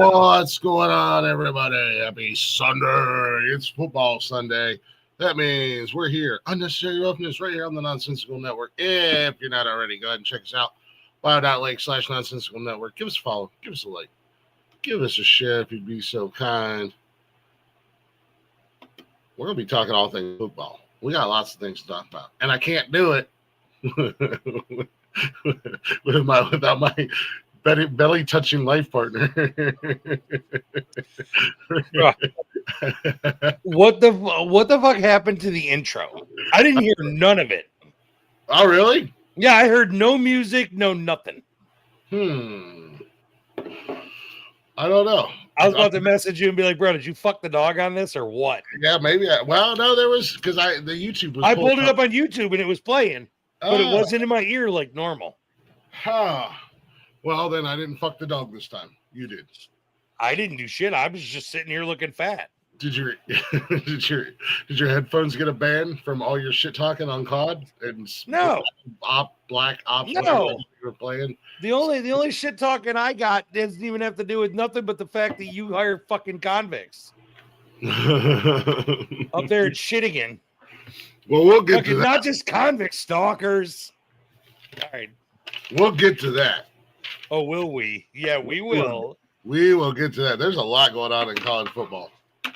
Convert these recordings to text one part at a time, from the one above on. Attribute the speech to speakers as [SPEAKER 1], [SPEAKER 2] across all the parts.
[SPEAKER 1] What's going on, everybody? Happy Sunday. It's football Sunday. That means we're here. Unnecessary Roughness right here on the Nonsensical Network. If you're not already, go ahead and check us out. bio.lake/Nonsensical Network. Give us a follow. Give us a like. Give us a share if you'd be so kind. We're going to be talking all things football. We got lots of things to talk about. And I can't do it without my belly touching life partner.
[SPEAKER 2] What the fuck happened to the intro? I didn't hear none of it.
[SPEAKER 1] Oh, really?
[SPEAKER 2] Yeah, I heard no music, no nothing.
[SPEAKER 1] I don't know.
[SPEAKER 2] I was about to message you and be like, bro, did you fuck the dog on this or what?
[SPEAKER 1] Yeah, maybe. Well, no, there was, because the YouTube was
[SPEAKER 2] I pulled it up on YouTube and it was playing, but it
[SPEAKER 1] Oh.
[SPEAKER 2] wasn't in my ear like normal.
[SPEAKER 1] Huh. Well, then I didn't fuck the dog this time. You did.
[SPEAKER 2] I didn't do shit. I was just sitting here looking fat.
[SPEAKER 1] Did your headphones get a ban from all your shit talking on COD and
[SPEAKER 2] No
[SPEAKER 1] black ops?
[SPEAKER 2] No.
[SPEAKER 1] You were playing.
[SPEAKER 2] The only shit talking I got doesn't even have to do with nothing but the fact that you hired fucking convicts up there in Shittigan.
[SPEAKER 1] Well, we'll get to that.
[SPEAKER 2] Not just convict stalkers. All right.
[SPEAKER 1] We'll get to that.
[SPEAKER 2] Oh, will we? Yeah, we will.
[SPEAKER 1] We will get to that. There's a lot going on in college football.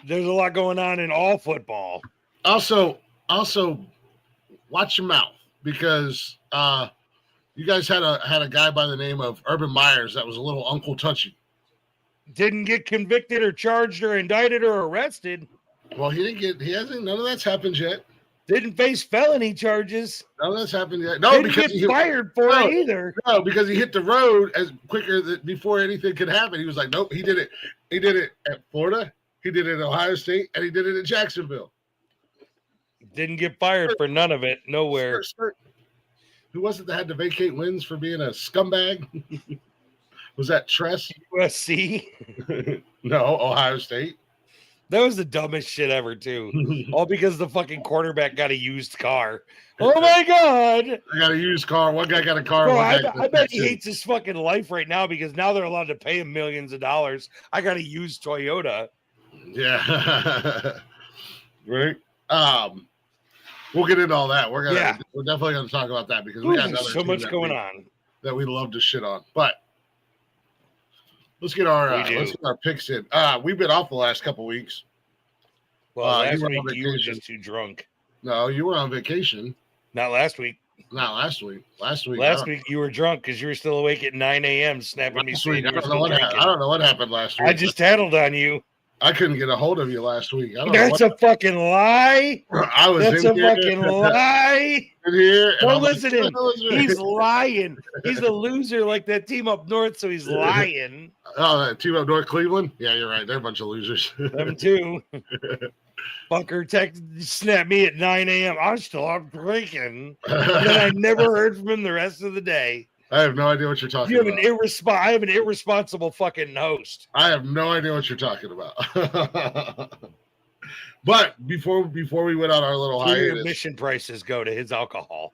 [SPEAKER 2] There's a lot going on in all football.
[SPEAKER 1] Also, watch your mouth, because you guys had a guy by the name of Urban Myers that was a little Uncle Touchy.
[SPEAKER 2] Didn't get convicted or charged or indicted or arrested.
[SPEAKER 1] Well, none of that's happened yet.
[SPEAKER 2] Didn't face felony charges.
[SPEAKER 1] None of that's happened yet. No,
[SPEAKER 2] Didn't
[SPEAKER 1] because
[SPEAKER 2] get fired for it either.
[SPEAKER 1] No, because he hit the road before anything could happen. He was like, nope, he did it. He did it at Florida. He did it at Ohio State, and he did it at Jacksonville.
[SPEAKER 2] Didn't get fired for none of it. Nowhere.
[SPEAKER 1] Who was it that had to vacate wins for being a scumbag? Was that Tress?
[SPEAKER 2] USC?
[SPEAKER 1] No, Ohio State.
[SPEAKER 2] That was the dumbest shit ever, too. All because the fucking quarterback got a used car. Oh, my God.
[SPEAKER 1] I got a used car. One guy got a car.
[SPEAKER 2] Bro, I bet he hates his fucking life right now because now they're allowed to pay him millions of dollars. I got a used Toyota.
[SPEAKER 1] Yeah. Right. We'll get into all that. We're definitely gonna talk about that because we got
[SPEAKER 2] so much going on
[SPEAKER 1] that we love to shit on. But let's get our picks in. We've been off the last couple weeks.
[SPEAKER 2] Well, last week you were just too drunk.
[SPEAKER 1] No, you were on vacation.
[SPEAKER 2] Not last week.
[SPEAKER 1] Not last week. Last week
[SPEAKER 2] you were drunk because you were still awake at 9 a.m. snapping me.
[SPEAKER 1] I don't know what happened last week.
[SPEAKER 2] I just tattled on you.
[SPEAKER 1] I couldn't get a hold of you last week.
[SPEAKER 2] That's a fucking lie. That's a fucking lie. Don't listen to him. He's lying. He's a loser like that team up north, so he's lying.
[SPEAKER 1] Oh, that team up north, Cleveland? Yeah, you're right. They're a bunch of losers.
[SPEAKER 2] Them too. Bunker snapped me at 9 a.m. I'm still up drinking. And then I never heard from him the rest of the day.
[SPEAKER 1] I have no idea what you're talking about.
[SPEAKER 2] I have an irresponsible fucking host.
[SPEAKER 1] I have no idea what you're talking about. But before we went on our little hiatus,
[SPEAKER 2] admission prices go to his alcohol.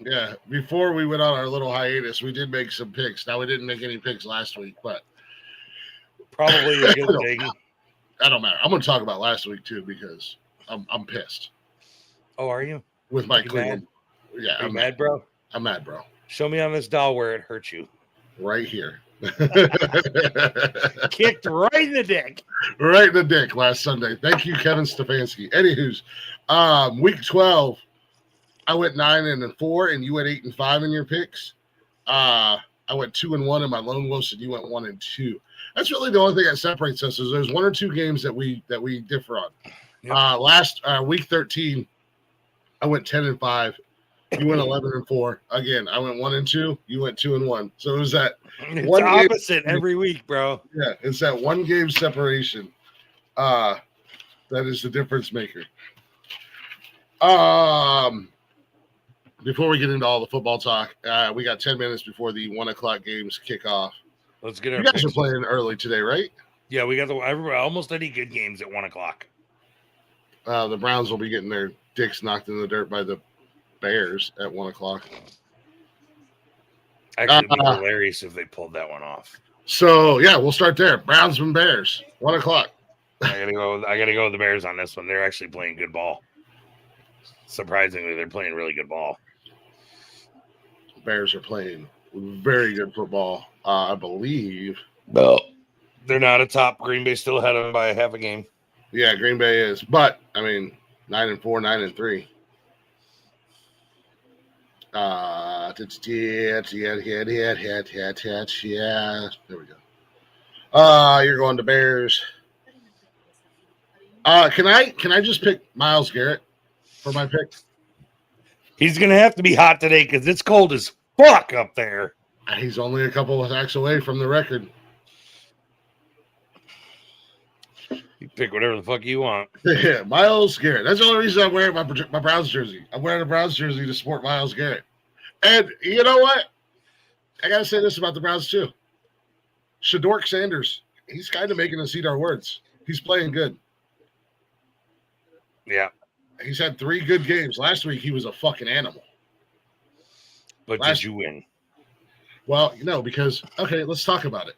[SPEAKER 1] Yeah, before we went on our little hiatus, we did make some picks. Now we didn't make any picks last week, but
[SPEAKER 2] probably a good thing.
[SPEAKER 1] I don't matter. I'm going to talk about last week too because I'm pissed.
[SPEAKER 2] Oh, are you?
[SPEAKER 1] With my Cleveland. Yeah,
[SPEAKER 2] I'm mad, bro.
[SPEAKER 1] I'm mad, bro.
[SPEAKER 2] Show me on this doll where it hurt you.
[SPEAKER 1] Right here.
[SPEAKER 2] Kicked right in the dick.
[SPEAKER 1] Right in the dick last Sunday. Thank you, Kevin Stefanski. Anywho's, week 12, I went 9-4, and you went 8-5 in your picks. I went 2-1 in my lone wolves, and you went 1-2. That's really the only thing that separates us. Is there's one or two games that we differ on. Yep. Last week 13, I went 10-5. You went 11-4. Again, I went 1-2. You went 2-1. So it was that
[SPEAKER 2] one opposite every week, bro.
[SPEAKER 1] Yeah, it's that one game separation. That is the difference maker. Before we get into all the football talk, we got 10 minutes before the 1:00 games kick off.
[SPEAKER 2] Let's get our.
[SPEAKER 1] You guys are playing early today, right?
[SPEAKER 2] Yeah, we got almost any good games at 1:00.
[SPEAKER 1] The Browns will be getting their dicks knocked in the dirt by the Bears at 1:00.
[SPEAKER 2] Actually, it'd be hilarious if they pulled that one off.
[SPEAKER 1] So yeah, we'll start there. Browns and Bears, 1:00.
[SPEAKER 2] I gotta go with the Bears on this one. They're actually playing good ball. Surprisingly, they're playing really good ball.
[SPEAKER 1] Bears are playing very good football, I believe.
[SPEAKER 2] No, they're not atop. Green Bay still ahead of them by a half a game.
[SPEAKER 1] Yeah, Green Bay is, but I mean, 9-4, 9-3. Yeah. There we go. You're going to Bears. Can I just pick Myles Garrett for my pick?
[SPEAKER 2] He's gonna have to be hot today because it's cold as fuck up there.
[SPEAKER 1] He's only a couple of sacks away from the record.
[SPEAKER 2] You pick whatever the fuck you want.
[SPEAKER 1] Yeah, Myles Garrett. That's the only reason I'm wearing my Browns jersey. I'm wearing a Browns jersey to support Myles Garrett. And you know what? I got to say this about the Browns too. Shedork Sanders, he's kind of making us eat our words. He's playing good.
[SPEAKER 2] Yeah.
[SPEAKER 1] He's had 3 good games. Last week, he was a fucking animal.
[SPEAKER 2] But did you win?
[SPEAKER 1] Well, because okay, let's talk about it.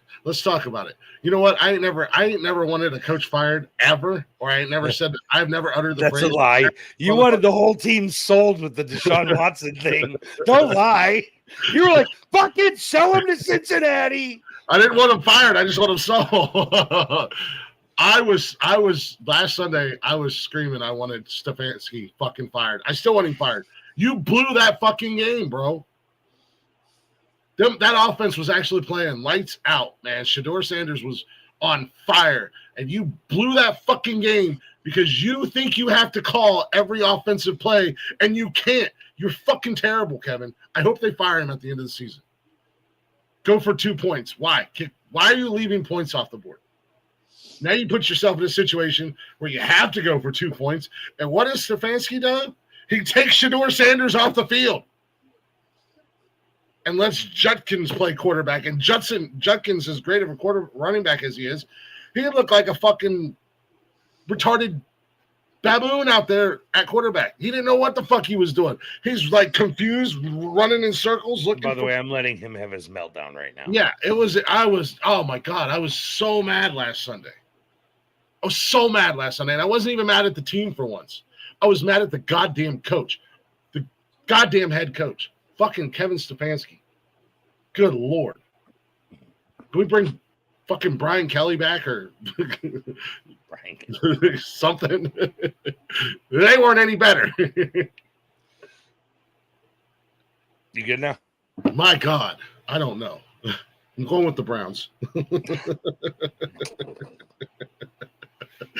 [SPEAKER 1] You know what? I ain't never wanted a coach fired ever, or I ain't never said I've never uttered the phrase.
[SPEAKER 2] That's a lie. You wanted the whole team sold with the Deshaun Watson thing. Don't lie. You were like, fucking sell him to Cincinnati.
[SPEAKER 1] I didn't want him fired. I just want him sold. I was last Sunday. I was screaming. I wanted Stefanski fucking fired. I still want him fired. You blew that fucking game, bro. That offense was actually playing lights out, man. Shedeur Sanders was on fire, and you blew that fucking game because you think you have to call every offensive play, and you can't. You're fucking terrible, Kevin. I hope they fire him at the end of the season. Go for 2 points. Why? Why are you leaving points off the board? Now you put yourself in a situation where you have to go for 2 points. And what has Stefanski done? He takes Shedeur Sanders off the field and lets Judkins play quarterback. And Judkins, as great of a running back as he is, he looked like a fucking retarded baboon out there at quarterback. He didn't know what the fuck he was doing. He's like confused, running in circles.
[SPEAKER 2] By the way, I'm letting him have his meltdown right now.
[SPEAKER 1] Yeah, oh my God, I was so mad last Sunday. And I wasn't even mad at the team for once. I was mad at the goddamn coach, the goddamn head coach, fucking Kevin Stefanski. Good Lord. Can we bring fucking Brian Kelly back or something? They weren't any better.
[SPEAKER 2] You good now?
[SPEAKER 1] My God, I don't know. I'm going with the Browns.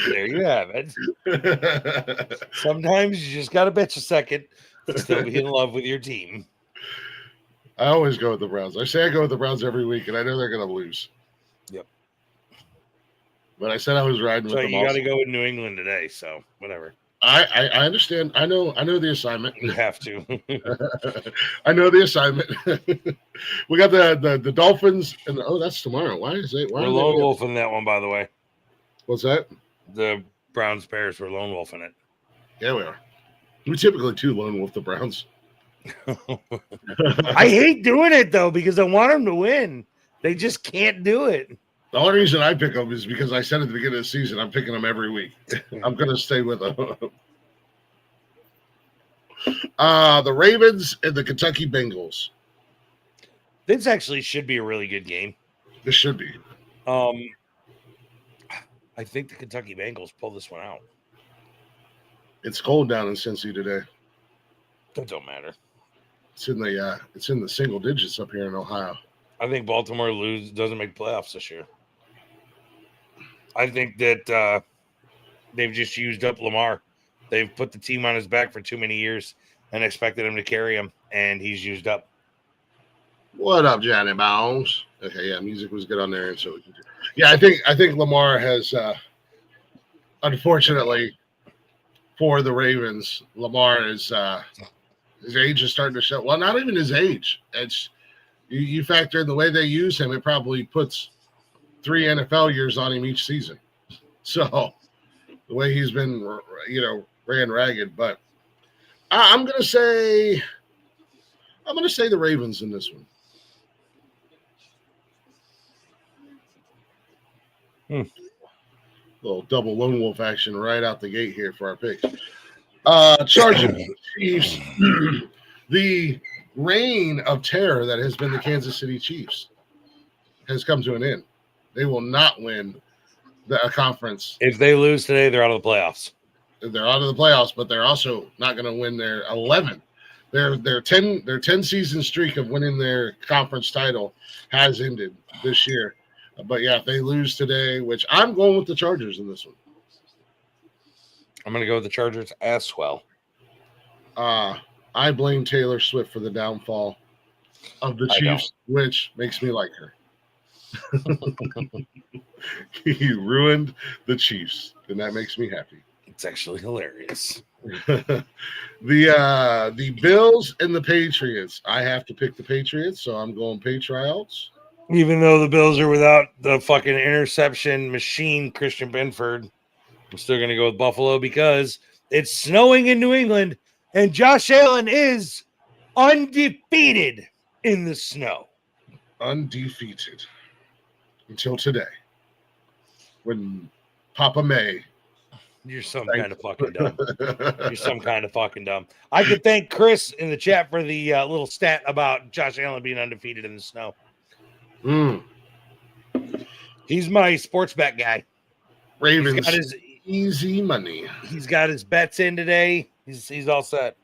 [SPEAKER 2] There you have it. Sometimes you just got to bet a second to still be in love with your team.
[SPEAKER 1] I always go with the Browns. I say I go with the Browns every week, and I know they're going to lose.
[SPEAKER 2] Yep.
[SPEAKER 1] But I said I was riding with them.
[SPEAKER 2] You got to go with New England today, so whatever.
[SPEAKER 1] I understand. I know the assignment.
[SPEAKER 2] You have to.
[SPEAKER 1] I know the assignment. We got the Dolphins, and that's tomorrow. Why is it?
[SPEAKER 2] We're lone wolfing that one, by the way.
[SPEAKER 1] What's that?
[SPEAKER 2] The Browns Bears were lone wolfing it.
[SPEAKER 1] Yeah, we are. We typically do lone wolf the Browns.
[SPEAKER 2] I hate doing it though because I want them to win. They just can't do it.
[SPEAKER 1] The only reason I pick them is because I said at the beginning of the season I'm picking them every week. I'm going to stay with them. The Ravens and the Kentucky Bengals.
[SPEAKER 2] This actually should be a really good game.
[SPEAKER 1] This should be.
[SPEAKER 2] I think the Kentucky Bengals pull this one out.
[SPEAKER 1] It's cold down in Cincy today.
[SPEAKER 2] That don't matter.
[SPEAKER 1] It's in the single digits up here in Ohio.
[SPEAKER 2] I think Baltimore doesn't make playoffs this year. I think that they've just used up Lamar. They've put the team on his back for too many years and expected him to carry him, and he's used up.
[SPEAKER 1] What up, Johnny Bones? Okay, yeah, music was good on there, and so we can do. Yeah, I think Lamar has, unfortunately, for the Ravens, Lamar is his age is starting to show. Well, not even his age. It's you factor in the way they use him, it probably puts 3 NFL years on him each season. So the way he's been, ran ragged. But I'm gonna say the Ravens in this one. Little double lone wolf action right out the gate here for our picks. Chargers, Chiefs. The reign of terror that has been the Kansas City Chiefs has come to an end. They will not win a conference.
[SPEAKER 2] If they lose today, they're out of the playoffs.
[SPEAKER 1] They're out of the playoffs, but they're also not going to win their 11th. Their 10 season streak of winning their conference title has ended this year. But yeah, if they lose today, which I'm going with the Chargers in this one.
[SPEAKER 2] I'm going to go with the Chargers as well.
[SPEAKER 1] I blame Taylor Swift for the downfall of the Chiefs, which makes me like her. He ruined the Chiefs, and that makes me happy.
[SPEAKER 2] It's actually hilarious.
[SPEAKER 1] The Bills and the Patriots. I have to pick the Patriots, so I'm going Patriots.
[SPEAKER 2] Even though the Bills are without the fucking interception machine, Christian Benford, I'm still going to go with Buffalo because it's snowing in New England, and Josh Allen is undefeated in the snow.
[SPEAKER 1] Undefeated until today, when Papa May.
[SPEAKER 2] You're some kind of fucking dumb. You're some kind of fucking dumb. I could thank Chris in the chat for the little stat about Josh Allen being undefeated in the snow. He's my sports bet guy.
[SPEAKER 1] Ravens
[SPEAKER 2] he's got his
[SPEAKER 1] easy money.
[SPEAKER 2] He's got his bets in today. He's all set.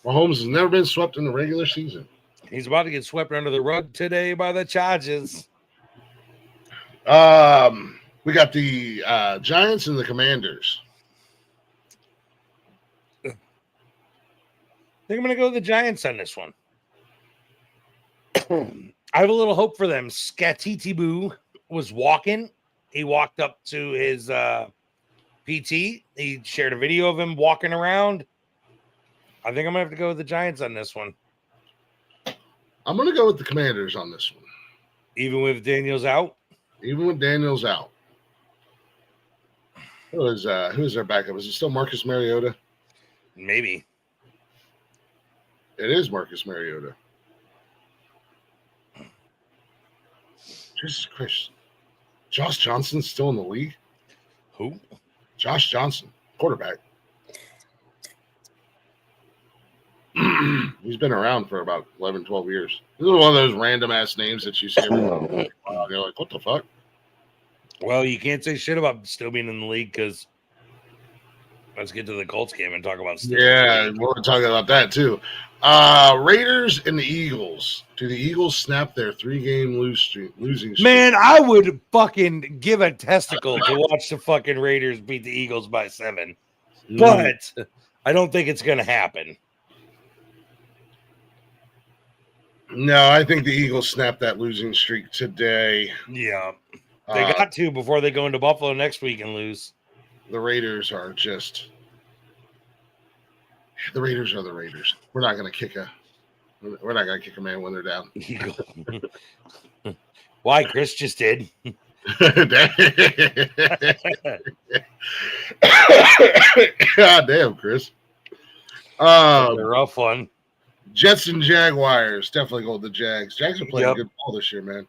[SPEAKER 1] Mahomes has never been swept in the regular season.
[SPEAKER 2] He's about to get swept under the rug today by the Chargers.
[SPEAKER 1] We got the Giants and the Commanders.
[SPEAKER 2] I think I'm going to go with the Giants on this one. I have a little hope for them. Skatitibu was walking. He walked up to his PT. He shared a video of him walking around. I think I'm going to have to go with the Giants on this one.
[SPEAKER 1] I'm going to go with the Commanders on this one.
[SPEAKER 2] Even with Daniels out?
[SPEAKER 1] Even with Daniels out. Who's their backup? Is it still Marcus Mariota?
[SPEAKER 2] Maybe.
[SPEAKER 1] It is Marcus Mariota. Jesus Christ. Josh Johnson's still in the league?
[SPEAKER 2] Who?
[SPEAKER 1] Josh Johnson, quarterback. He's been around for about 11, 12 years. This is one of those random-ass names that you see every once in a while. You're like, what the fuck?
[SPEAKER 2] Well, you can't say shit about still being in the league because let's get to the Colts game and talk about still.
[SPEAKER 1] Yeah, we're talking about that, too. Raiders and the Eagles. Do the Eagles snap their 3-game losing streak?
[SPEAKER 2] Man, I would fucking give a testicle to watch the fucking Raiders beat the Eagles by 7. But I don't think it's going to happen.
[SPEAKER 1] No, I think the Eagles snap that losing streak today.
[SPEAKER 2] Yeah. They got to before they go into Buffalo next week and lose.
[SPEAKER 1] The Raiders are the Raiders. We're not going to kick a man when they're down.
[SPEAKER 2] Why? Chris just did.
[SPEAKER 1] God damn, Chris.
[SPEAKER 2] A rough one.
[SPEAKER 1] Jets and Jaguars. Definitely go with the Jags. Jags are playing good ball this year, man.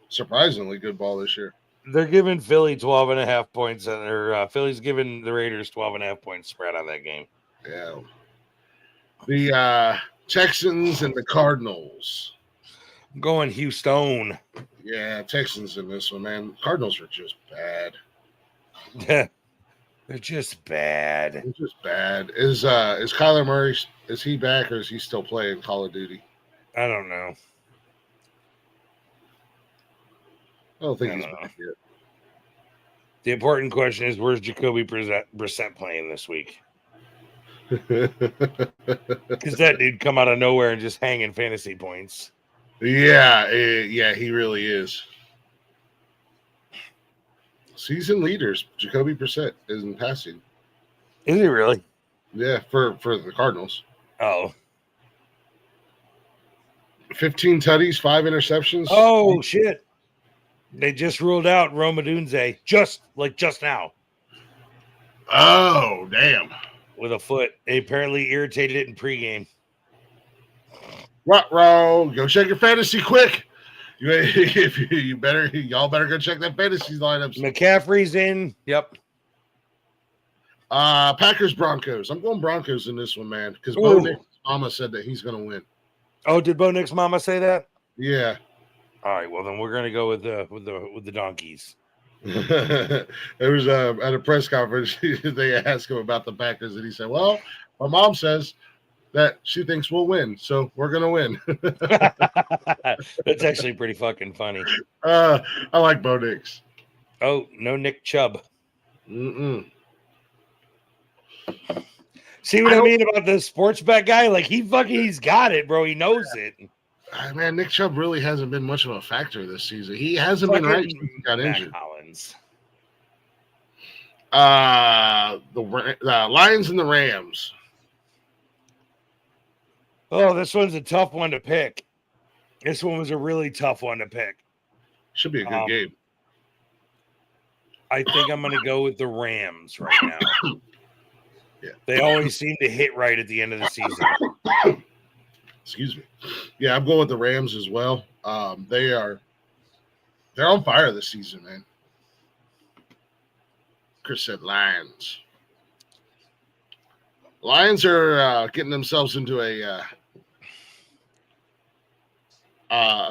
[SPEAKER 1] Surprisingly good ball this year.
[SPEAKER 2] They're giving Philly 12.5 points, or Philly's giving the Raiders 12.5 points spread on that game.
[SPEAKER 1] Yeah. The Texans and the Cardinals.
[SPEAKER 2] I'm going Houston.
[SPEAKER 1] Yeah, Texans in this one, man. Cardinals are just bad.
[SPEAKER 2] They're just bad.
[SPEAKER 1] They're just bad. Is Kyler Murray, is he back or is he still playing Call of Duty?
[SPEAKER 2] I don't know.
[SPEAKER 1] I don't think he's back yet.
[SPEAKER 2] The important question is, where's Jacoby Brissett playing this week? Because that dude come out of nowhere and just hanging fantasy points.
[SPEAKER 1] Yeah, he really is. Season leaders, Jacoby Brissett isn't passing.
[SPEAKER 2] Is he really?
[SPEAKER 1] Yeah, for the Cardinals.
[SPEAKER 2] Oh.
[SPEAKER 1] 15 tutties, 5 interceptions.
[SPEAKER 2] Oh, shit. They just ruled out Rome Odunze just now.
[SPEAKER 1] Oh, damn.
[SPEAKER 2] With a foot. They apparently irritated it in pregame.
[SPEAKER 1] Ruh-roh. Go check your fantasy quick. Y'all better go check that fantasy lineups.
[SPEAKER 2] McCaffrey's in. Yep.
[SPEAKER 1] Packers Broncos. I'm going Broncos in this one, man, because Bo Nick's mama said that he's going to win.
[SPEAKER 2] Oh, did Bo Nick's mama say that?
[SPEAKER 1] Yeah.
[SPEAKER 2] All right. Well, then we're going to go with the donkeys.
[SPEAKER 1] There was at a press conference they asked him about the Packers, and he said, "Well, my mom says that she thinks we'll win, so we're going to win."
[SPEAKER 2] That's actually pretty fucking funny.
[SPEAKER 1] I like Bo Nix.
[SPEAKER 2] Oh, no Nick Chubb. See what I mean about the sports bet guy? Like he's got it, bro. He knows it.
[SPEAKER 1] Man, Nick Chubb really hasn't been much of a factor this season. He hasn't been right since he got injured.
[SPEAKER 2] Collins.
[SPEAKER 1] The Lions and the Rams.
[SPEAKER 2] Oh, this one's a tough one to pick. This one was a really tough one to pick.
[SPEAKER 1] Should be a good game.
[SPEAKER 2] I think I'm going to go with the Rams right now.
[SPEAKER 1] Yeah.
[SPEAKER 2] They always seem to hit right at the end of the season.
[SPEAKER 1] Excuse me. Yeah, I'm going with the Rams as well. They're on fire this season, man. Chris said Lions. Lions are getting themselves into a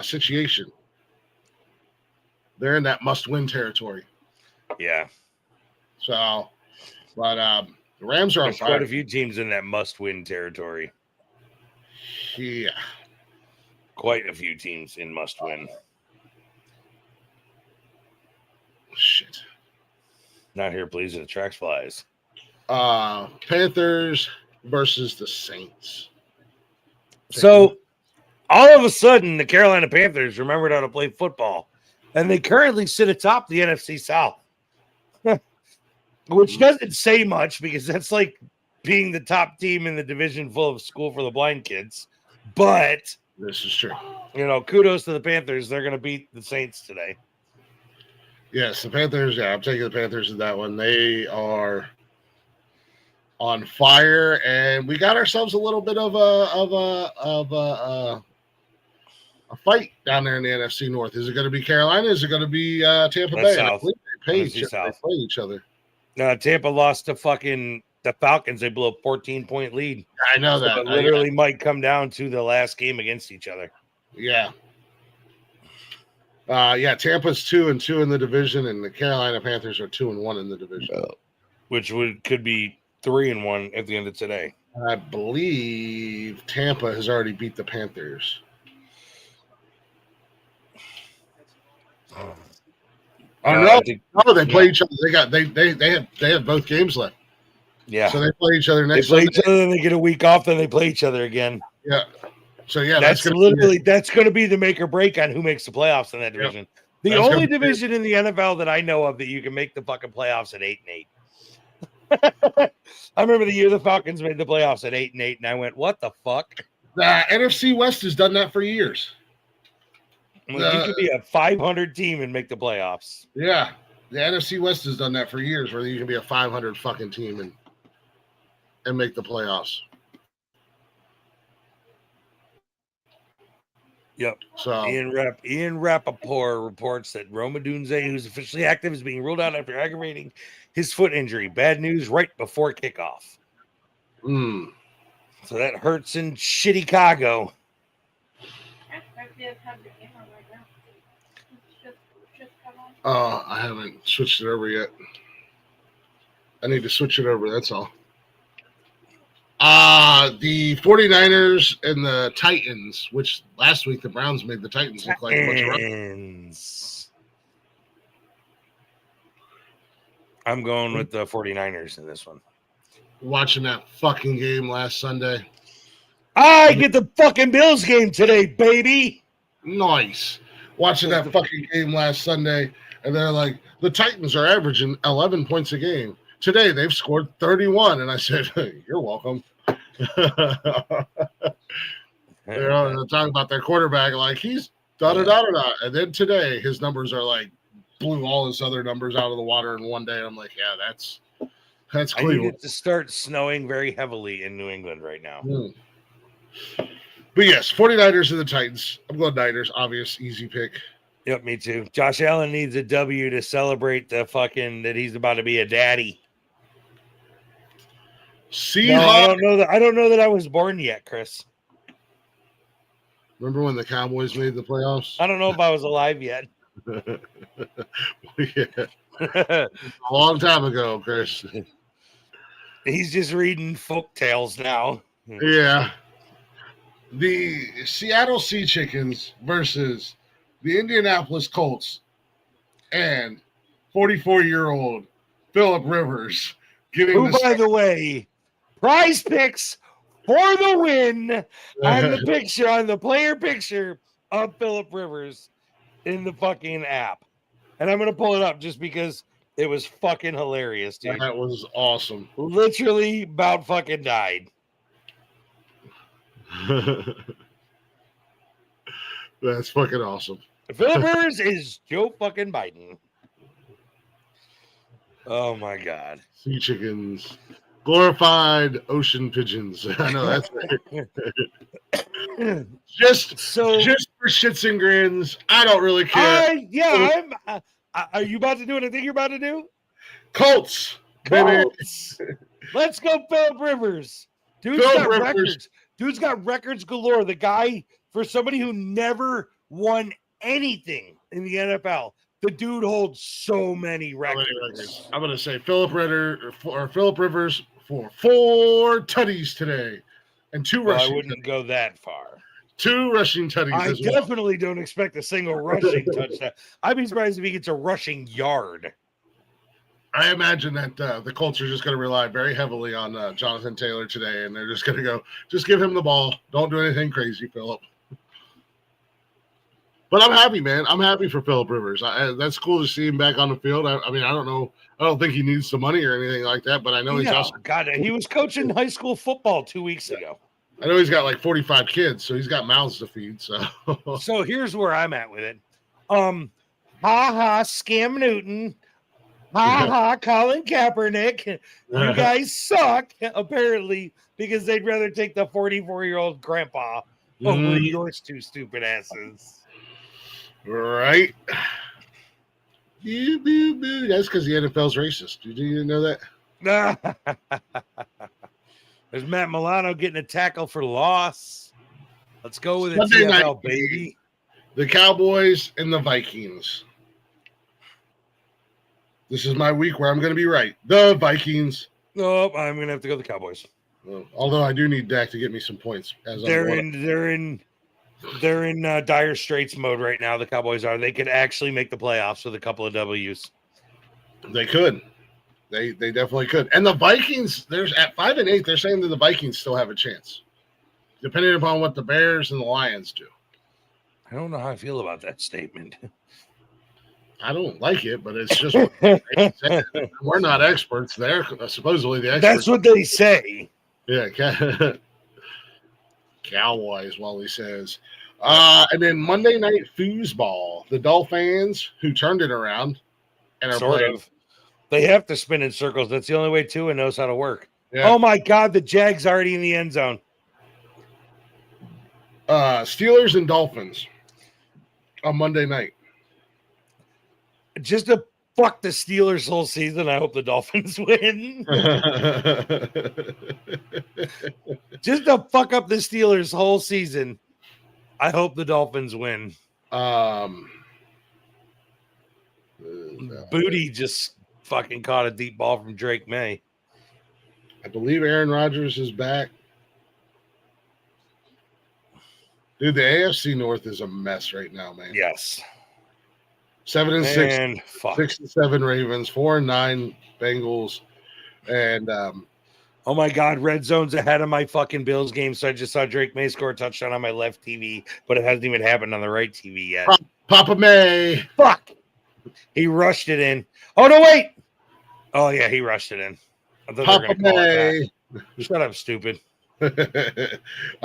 [SPEAKER 1] situation. They're in that must-win territory.
[SPEAKER 2] Yeah.
[SPEAKER 1] So, but the Rams are on fire.
[SPEAKER 2] Quite a few teams in that must-win territory.
[SPEAKER 1] Yeah.
[SPEAKER 2] Quite a few teams in must-win.
[SPEAKER 1] Shit.
[SPEAKER 2] Not here, please. The tracks flies.
[SPEAKER 1] Panthers versus the Saints.
[SPEAKER 2] So, all of a sudden, the Carolina Panthers remembered how to play football, and they currently sit atop the NFC South, which doesn't say much because that's like being the top team in the division full of school for the blind kids. But
[SPEAKER 1] this is true.
[SPEAKER 2] Kudos to the Panthers. They're going to beat the Saints today.
[SPEAKER 1] Yes, the Panthers. Yeah, I'm taking the Panthers in that one. They are on fire, and we got ourselves a little bit of a fight down there in the NFC North. Is it going to be Carolina? Is it going to be Tampa Bay?
[SPEAKER 2] South.
[SPEAKER 1] They play each other.
[SPEAKER 2] Tampa lost to fucking the Falcons. They blew a 14-point lead.
[SPEAKER 1] I know that.
[SPEAKER 2] It literally might come down to the last game against each other.
[SPEAKER 1] Yeah. Tampa's 2-2 in the division, and the Carolina Panthers are 2-1 in the division.
[SPEAKER 2] Which could be 3-1 at the end of today.
[SPEAKER 1] I believe Tampa has already beat the Panthers. They play each other. They have both games left.
[SPEAKER 2] Yeah.
[SPEAKER 1] So they play each other next.
[SPEAKER 2] They play each other, then they get a week off, then they play each other again.
[SPEAKER 1] Yeah. So yeah,
[SPEAKER 2] that's going to be the make or break on who makes the playoffs in that division. Yep. The only division in the NFL that I know of that you can make the fucking playoffs at 8-8. I remember the year the Falcons made the playoffs at 8-8, and I went, "What the fuck?"
[SPEAKER 1] The NFC West has done that for years.
[SPEAKER 2] Well, you could be a 500 team and make the playoffs.
[SPEAKER 1] Yeah, the NFC West has done that for years, where you can be a 500 fucking team and make the playoffs.
[SPEAKER 2] Yep.
[SPEAKER 1] So
[SPEAKER 2] Ian Rappaport reports that Roma Dunze, who's officially active, is being ruled out after aggravating his foot injury. Bad news right before kickoff. So that hurts in shitty Chicago.
[SPEAKER 1] I haven't switched it over yet. I need to switch it over, that's all. The 49ers and the Titans, which last week the Browns made the Titans look like a bunch of runs.
[SPEAKER 2] I'm going with the 49ers in this one.
[SPEAKER 1] Watching that fucking game last Sunday.
[SPEAKER 2] I get the fucking Bills game today, baby.
[SPEAKER 1] Nice. Watching that fucking game last Sunday, and they're like, the Titans are averaging 11 points a game. Today, they've scored 31. And I said, hey, you're welcome. They're talking about their quarterback, like he's da-da-da-da-da. And then today, his numbers are like, blew all his other numbers out of the water in one day. I'm like, yeah, that's Cleveland.
[SPEAKER 2] I need it to start snowing very heavily in New England right now.
[SPEAKER 1] But yes, 49ers and the Titans. I'm going Niners. Obvious, easy pick.
[SPEAKER 2] Yep, me too. Josh Allen needs a W to celebrate the fucking that he's about to be a daddy.
[SPEAKER 1] Seahawks.
[SPEAKER 2] No, I don't know that. I don't know that I was born yet, Chris.
[SPEAKER 1] Remember when the Cowboys made the playoffs?
[SPEAKER 2] I don't know if I was alive yet.
[SPEAKER 1] Yeah. A long time ago, Chris.
[SPEAKER 2] He's just reading folk tales now.
[SPEAKER 1] Yeah. The Seattle Sea Chickens versus the Indianapolis Colts and 44-year-old Phillip Rivers
[SPEAKER 2] Who, by the way, Prize Picks for the win on the picture, on the player picture of Phillip Rivers in the fucking app. And I'm going to pull it up just because it was fucking hilarious, dude.
[SPEAKER 1] That was awesome.
[SPEAKER 2] Literally about fucking died.
[SPEAKER 1] That's fucking awesome.
[SPEAKER 2] Phillip Rivers is Joe fucking Biden. Oh my God.
[SPEAKER 1] Sea chickens. Glorified ocean pigeons. I know that's right. just for shits and grins. I don't really care.
[SPEAKER 2] Are you about to do what I think you're about to do?
[SPEAKER 1] Colts.
[SPEAKER 2] Colts. Let's go, Phillip Rivers. Dude's got records. Dude's got records galore. The guy, for somebody who never won anything in the NFL, the dude holds so many records.
[SPEAKER 1] I'm going to say Phillip Rivers for 4 tutties today and 2 rushing.
[SPEAKER 2] I wouldn't go that far.
[SPEAKER 1] 2 rushing tutties.
[SPEAKER 2] I definitely don't expect a single rushing touchdown. I'd be surprised if he gets a rushing yard.
[SPEAKER 1] I imagine that the Colts are just going to rely very heavily on Jonathan Taylor today, and they're just going to go, just give him the ball. Don't do anything crazy, Phillip. But I'm happy, man. I'm happy for Phillip Rivers. That's cool to see him back on the field. I mean, I don't know. I don't think he needs the money or anything like that, but I know he's awesome.
[SPEAKER 2] God, he was coaching high school football 2 weeks ago.
[SPEAKER 1] I know he's got like 45 kids, so he's got mouths to feed. So
[SPEAKER 2] here's where I'm at with it. Ha, Scam Newton. Ha, Colin Kaepernick. You guys suck, apparently, because they'd rather take the 44-year-old grandpa over yours 2 stupid asses.
[SPEAKER 1] Right. That's because the NFL's racist. You didn't know that?
[SPEAKER 2] There's Matt Milano getting a tackle for loss. Let's go with it,
[SPEAKER 1] NFL,
[SPEAKER 2] baby.
[SPEAKER 1] The Cowboys and the Vikings. This is my week where I'm going to be right. The Vikings.
[SPEAKER 2] Nope, I'm going to have to go the Cowboys.
[SPEAKER 1] Well, although I do need Dak to get me some points.
[SPEAKER 2] They're in dire straits mode right now. The Cowboys are. They could actually make the playoffs with a couple of W's.
[SPEAKER 1] They could. They definitely could. And the Vikings, there's at 5-8. They're saying that the Vikings still have a chance, depending upon what the Bears and the Lions do.
[SPEAKER 2] I don't know how I feel about that statement.
[SPEAKER 1] I don't like it, but it's just we're not experts. They're supposedly the experts.
[SPEAKER 2] That's what they say.
[SPEAKER 1] Yeah, Cowboys, Wally says. And then Monday Night Foosball, the Dolphins, who turned it around and are playing.
[SPEAKER 2] They have to spin in circles. That's the only way Tua knows how to work.
[SPEAKER 1] Yeah.
[SPEAKER 2] Oh, my God, the Jags already in the end zone.
[SPEAKER 1] Steelers and Dolphins on Monday night.
[SPEAKER 2] Just to fuck the Steelers whole season, I hope the Dolphins win. Just to fuck up the Steelers whole season, I hope the Dolphins win. Booty just fucking caught a deep ball from Drake May.
[SPEAKER 1] I believe Aaron Rodgers is back. Dude, the AFC North is a mess right now, man.
[SPEAKER 2] Yes.
[SPEAKER 1] 7-6, 6-7 Ravens, 4-9 Bengals, and
[SPEAKER 2] oh my God, red zone's ahead of my fucking Bills game. So I just saw Drake May score a touchdown on my left TV, but it hasn't even happened on the right TV yet.
[SPEAKER 1] Papa May,
[SPEAKER 2] fuck, he rushed it in. Oh no, wait. Oh yeah, he rushed it in. I thought
[SPEAKER 1] Papa
[SPEAKER 2] they were gonna call
[SPEAKER 1] May.
[SPEAKER 2] it back. Shut up, stupid.
[SPEAKER 1] I'm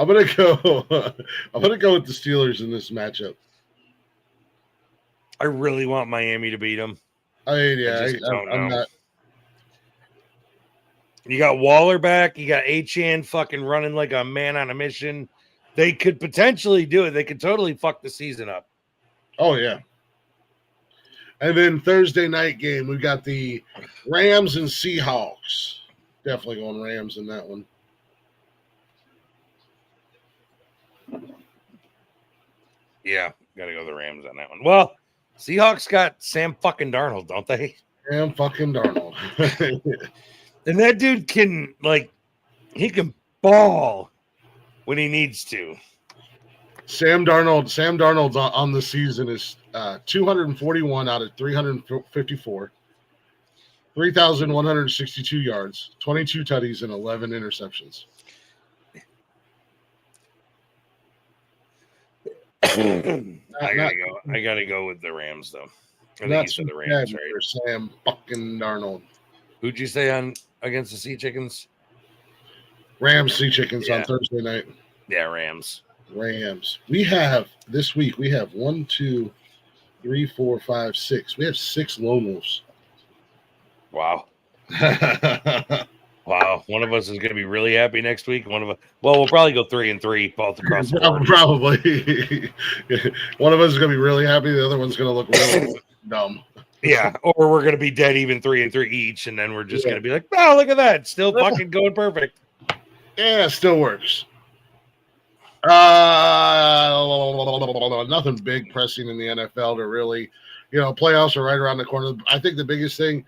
[SPEAKER 1] gonna go with the Steelers in this matchup.
[SPEAKER 2] I really want Miami to beat them.
[SPEAKER 1] I'm not.
[SPEAKER 2] You got Waller back. You got Achane fucking running like a man on a mission. they could potentially do it. They could totally fuck the season up.
[SPEAKER 1] Oh, yeah. And then Thursday night game, we've got the Rams and Seahawks. Definitely going Rams in that one.
[SPEAKER 2] Yeah, got to go the Rams on that one. Well, Seahawks got Sam fucking Darnold, don't they?
[SPEAKER 1] Sam fucking Darnold.
[SPEAKER 2] And that dude can, he can ball when he needs to.
[SPEAKER 1] Sam Darnold's on the season is 241 out of 354, 3,162 yards, 22 tutties, and 11 interceptions.
[SPEAKER 2] I gotta go with the Rams though. I think you said the Rams, right?
[SPEAKER 1] For Sam fucking Darnold.
[SPEAKER 2] Who'd you say on against the Sea Chickens?
[SPEAKER 1] Rams Sea Chickens on Thursday night.
[SPEAKER 2] Yeah, Rams.
[SPEAKER 1] We have this week. We have 1, 2, 3, 4, 5, 6. We have 6 lone wolves.
[SPEAKER 2] Wow. Wow. One of us is going to be really happy next week. We'll probably go 3-3 both across the board.
[SPEAKER 1] Probably. One of us is going to be really happy. The other one's going to look really dumb.
[SPEAKER 2] Yeah. Or we're going to be dead even 3-3 each. And then we're just going to be like, oh, look at that. Still fucking going perfect.
[SPEAKER 1] Yeah, it still works. Nothing big pressing in the NFL to really, playoffs are right around the corner. I think the biggest thing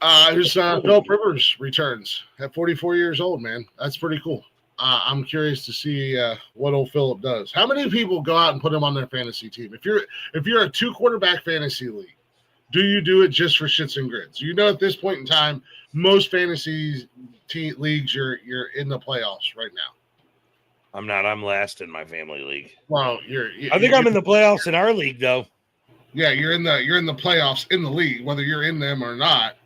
[SPEAKER 1] is Philip Rivers returns at 44 years old, man. That's pretty cool. I'm curious to see what old Philip does. How many people go out and put him on their fantasy team? If you're a 2-quarterback fantasy league, do you do it just for shits and grits? At this point in time, most fantasy leagues, you're in the playoffs right now.
[SPEAKER 2] I'm not. I'm last in my family league.
[SPEAKER 1] Well,
[SPEAKER 2] I think I'm in the playoffs in our league, though.
[SPEAKER 1] Yeah, you're in the playoffs in the league. Whether you're in them or not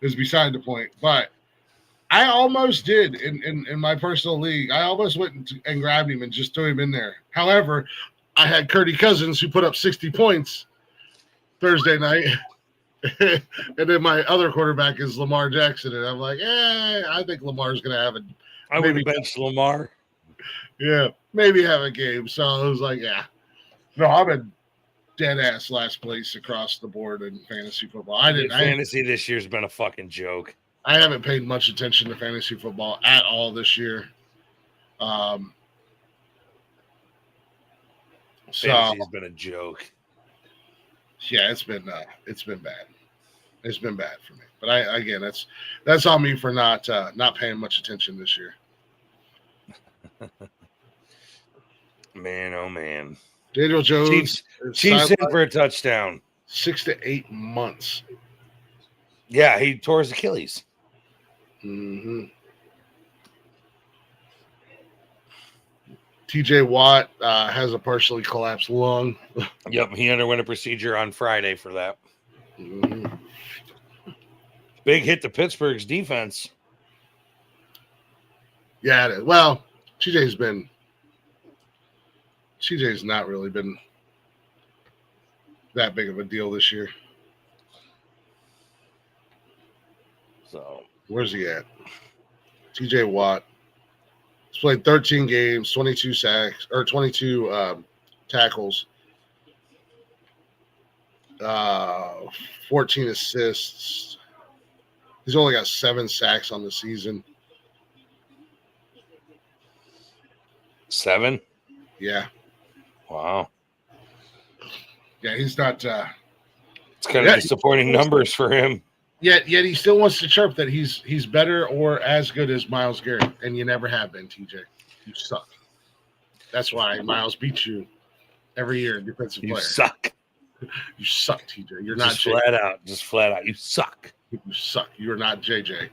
[SPEAKER 1] is beside the point. But I almost did in my personal league. I almost went and grabbed him and just threw him in there. However, I had Curdy Cousins who put up 60 points Thursday night. And then my other quarterback is Lamar Jackson. And I'm like, I think Lamar's going to have
[SPEAKER 2] I would have benched Lamar.
[SPEAKER 1] Yeah, maybe have a game. So I was like, no, I'm in dead ass last place across the board in fantasy football.
[SPEAKER 2] Fantasy this year's been a fucking joke.
[SPEAKER 1] I haven't paid much attention to fantasy football at all this year.
[SPEAKER 2] Fantasy's been a joke.
[SPEAKER 1] Yeah, it's been bad. It's been bad for me. But that's on me for not paying much attention this year.
[SPEAKER 2] Man, oh man.
[SPEAKER 1] Daniel Jones.
[SPEAKER 2] Chiefs in for a touchdown.
[SPEAKER 1] 6 to 8 months.
[SPEAKER 2] Yeah, he tore his Achilles.
[SPEAKER 1] Mm-hmm. TJ Watt has a partially collapsed lung.
[SPEAKER 2] Yep, he underwent a procedure on Friday for that.
[SPEAKER 1] Mm-hmm.
[SPEAKER 2] Big hit to Pittsburgh's defense.
[SPEAKER 1] Yeah, well, TJ's not really been that big of a deal this year.
[SPEAKER 2] So
[SPEAKER 1] where's he at? TJ Watt. He's played 13 games, 22 sacks or 22 tackles, 14 assists. He's only got 7 sacks on the season.
[SPEAKER 2] 7?
[SPEAKER 1] Yeah.
[SPEAKER 2] Wow.
[SPEAKER 1] Yeah, he's not.
[SPEAKER 2] It's kind of disappointing numbers for him.
[SPEAKER 1] Yet he still wants to chirp that he's better or as good as Myles Garrett, and you never have been, TJ. You suck. That's why Myles beats you every year in defensive player.
[SPEAKER 2] You suck.
[SPEAKER 1] You suck, TJ. You're not
[SPEAKER 2] just flat out. Just flat out. You suck.
[SPEAKER 1] You suck. You're not JJ.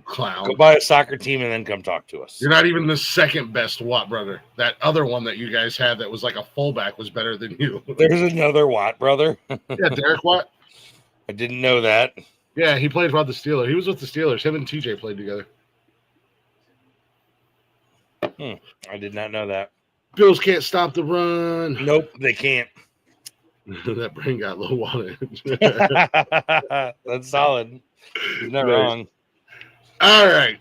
[SPEAKER 1] Clown.
[SPEAKER 2] Go buy a soccer team and then come talk to us.
[SPEAKER 1] You're not even the second best Watt brother. That other one that you guys had that was like a fullback was better than you.
[SPEAKER 2] There's another Watt brother.
[SPEAKER 1] Yeah, Derek Watt.
[SPEAKER 2] I didn't know that.
[SPEAKER 1] Yeah, he played for the Steelers. He was with the Steelers. Him and TJ played together.
[SPEAKER 2] I did not know that.
[SPEAKER 1] Bills can't stop the run.
[SPEAKER 2] Nope, they can't.
[SPEAKER 1] That brain got low on it.
[SPEAKER 2] That's solid. He's not wrong.
[SPEAKER 1] All right.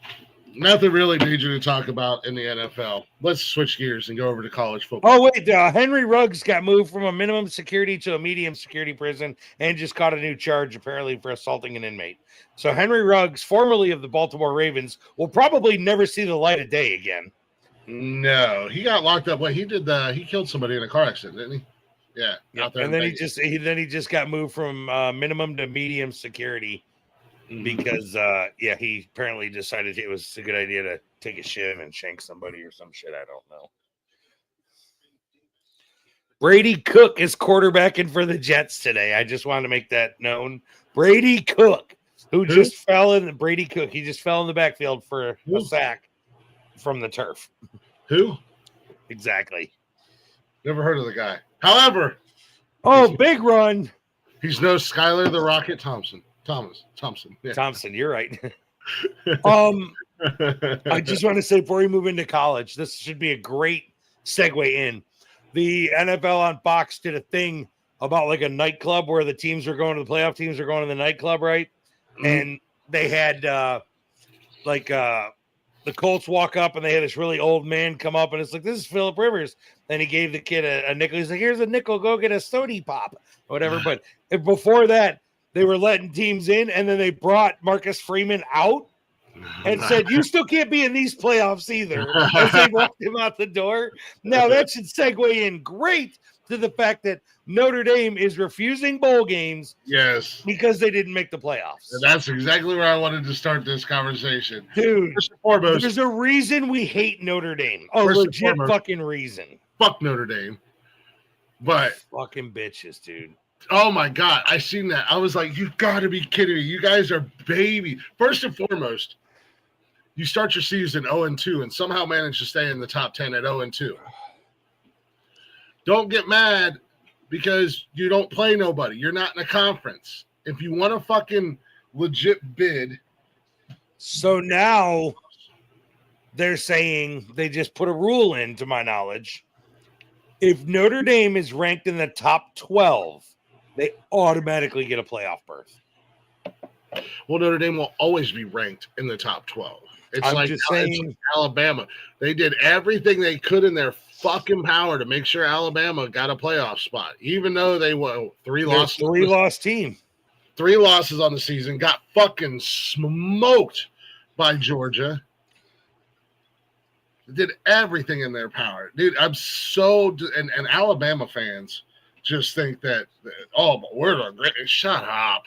[SPEAKER 1] Nothing really major to talk about in the NFL. Let's switch gears and go over to college football.
[SPEAKER 2] Oh, wait. Henry Ruggs got moved from a minimum security to a medium security prison and just caught a new charge, apparently, for assaulting an inmate. So Henry Ruggs, formerly of the Baltimore Ravens, will probably never see the light of day again.
[SPEAKER 1] No, he got locked up. What he did, he killed somebody in a car accident, didn't he? Yeah.
[SPEAKER 2] Out there, and then he just got moved from minimum to medium security because he apparently decided it was a good idea to take a shiv and shank somebody or some shit. I don't know. Brady Cook is quarterbacking for the Jets today. I just wanted to make that known. Brady Cook, who just fell in Brady Cook, he just fell in the backfield for a sack from the turf.
[SPEAKER 1] Who?
[SPEAKER 2] Exactly.
[SPEAKER 1] Never heard of the guy. However,
[SPEAKER 2] big run.
[SPEAKER 1] He's no Skylar the Rocket Thompson. Thompson. Yeah.
[SPEAKER 2] Thompson, you're right. I just want to say before we move into college, this should be a great segue in. The NFL on Fox did a thing about like a nightclub where the teams are going to the playoff teams are going to the nightclub, right? Mm-hmm. And they had the Colts walk up and they had this really old man come up and it's like, this is Phillip Rivers. Then he gave the kid a nickel. He's like, here's a nickel, go get a sody pop, or whatever. But before that, they were letting teams in, and then they brought Marcus Freeman out and said, you still can't be in these playoffs either, as they walked him out the door. Now that should segue in great to the fact that Notre Dame is refusing bowl games because they didn't make the playoffs.
[SPEAKER 1] And that's exactly where I wanted to start this conversation.
[SPEAKER 2] Dude, there's a reason we hate Notre Dame. A legit fucking reason.
[SPEAKER 1] Fuck Notre Dame. But
[SPEAKER 2] fucking bitches, dude.
[SPEAKER 1] Oh my God. I seen that. I was like, you've got to be kidding me. You guys are baby. First and foremost, you start your season 0-2 and somehow manage to stay in the top 10 at 0-2. Don't get mad because you don't play nobody. You're not in a conference. If you want a fucking legit bid.
[SPEAKER 2] So now they're saying they just put a rule in, to my knowledge. If Notre Dame is ranked in the top 12, they automatically get a playoff berth.
[SPEAKER 1] Well, Notre Dame will always be ranked in the top 12. It's like Alabama. They did everything they could in their fucking power to make sure Alabama got a playoff spot, even though they were three loss team. 3 losses on the season, got fucking smoked by Georgia. Did everything in their power. Dude, I'm so – and Alabama fans just think that, but we're the great – shut up.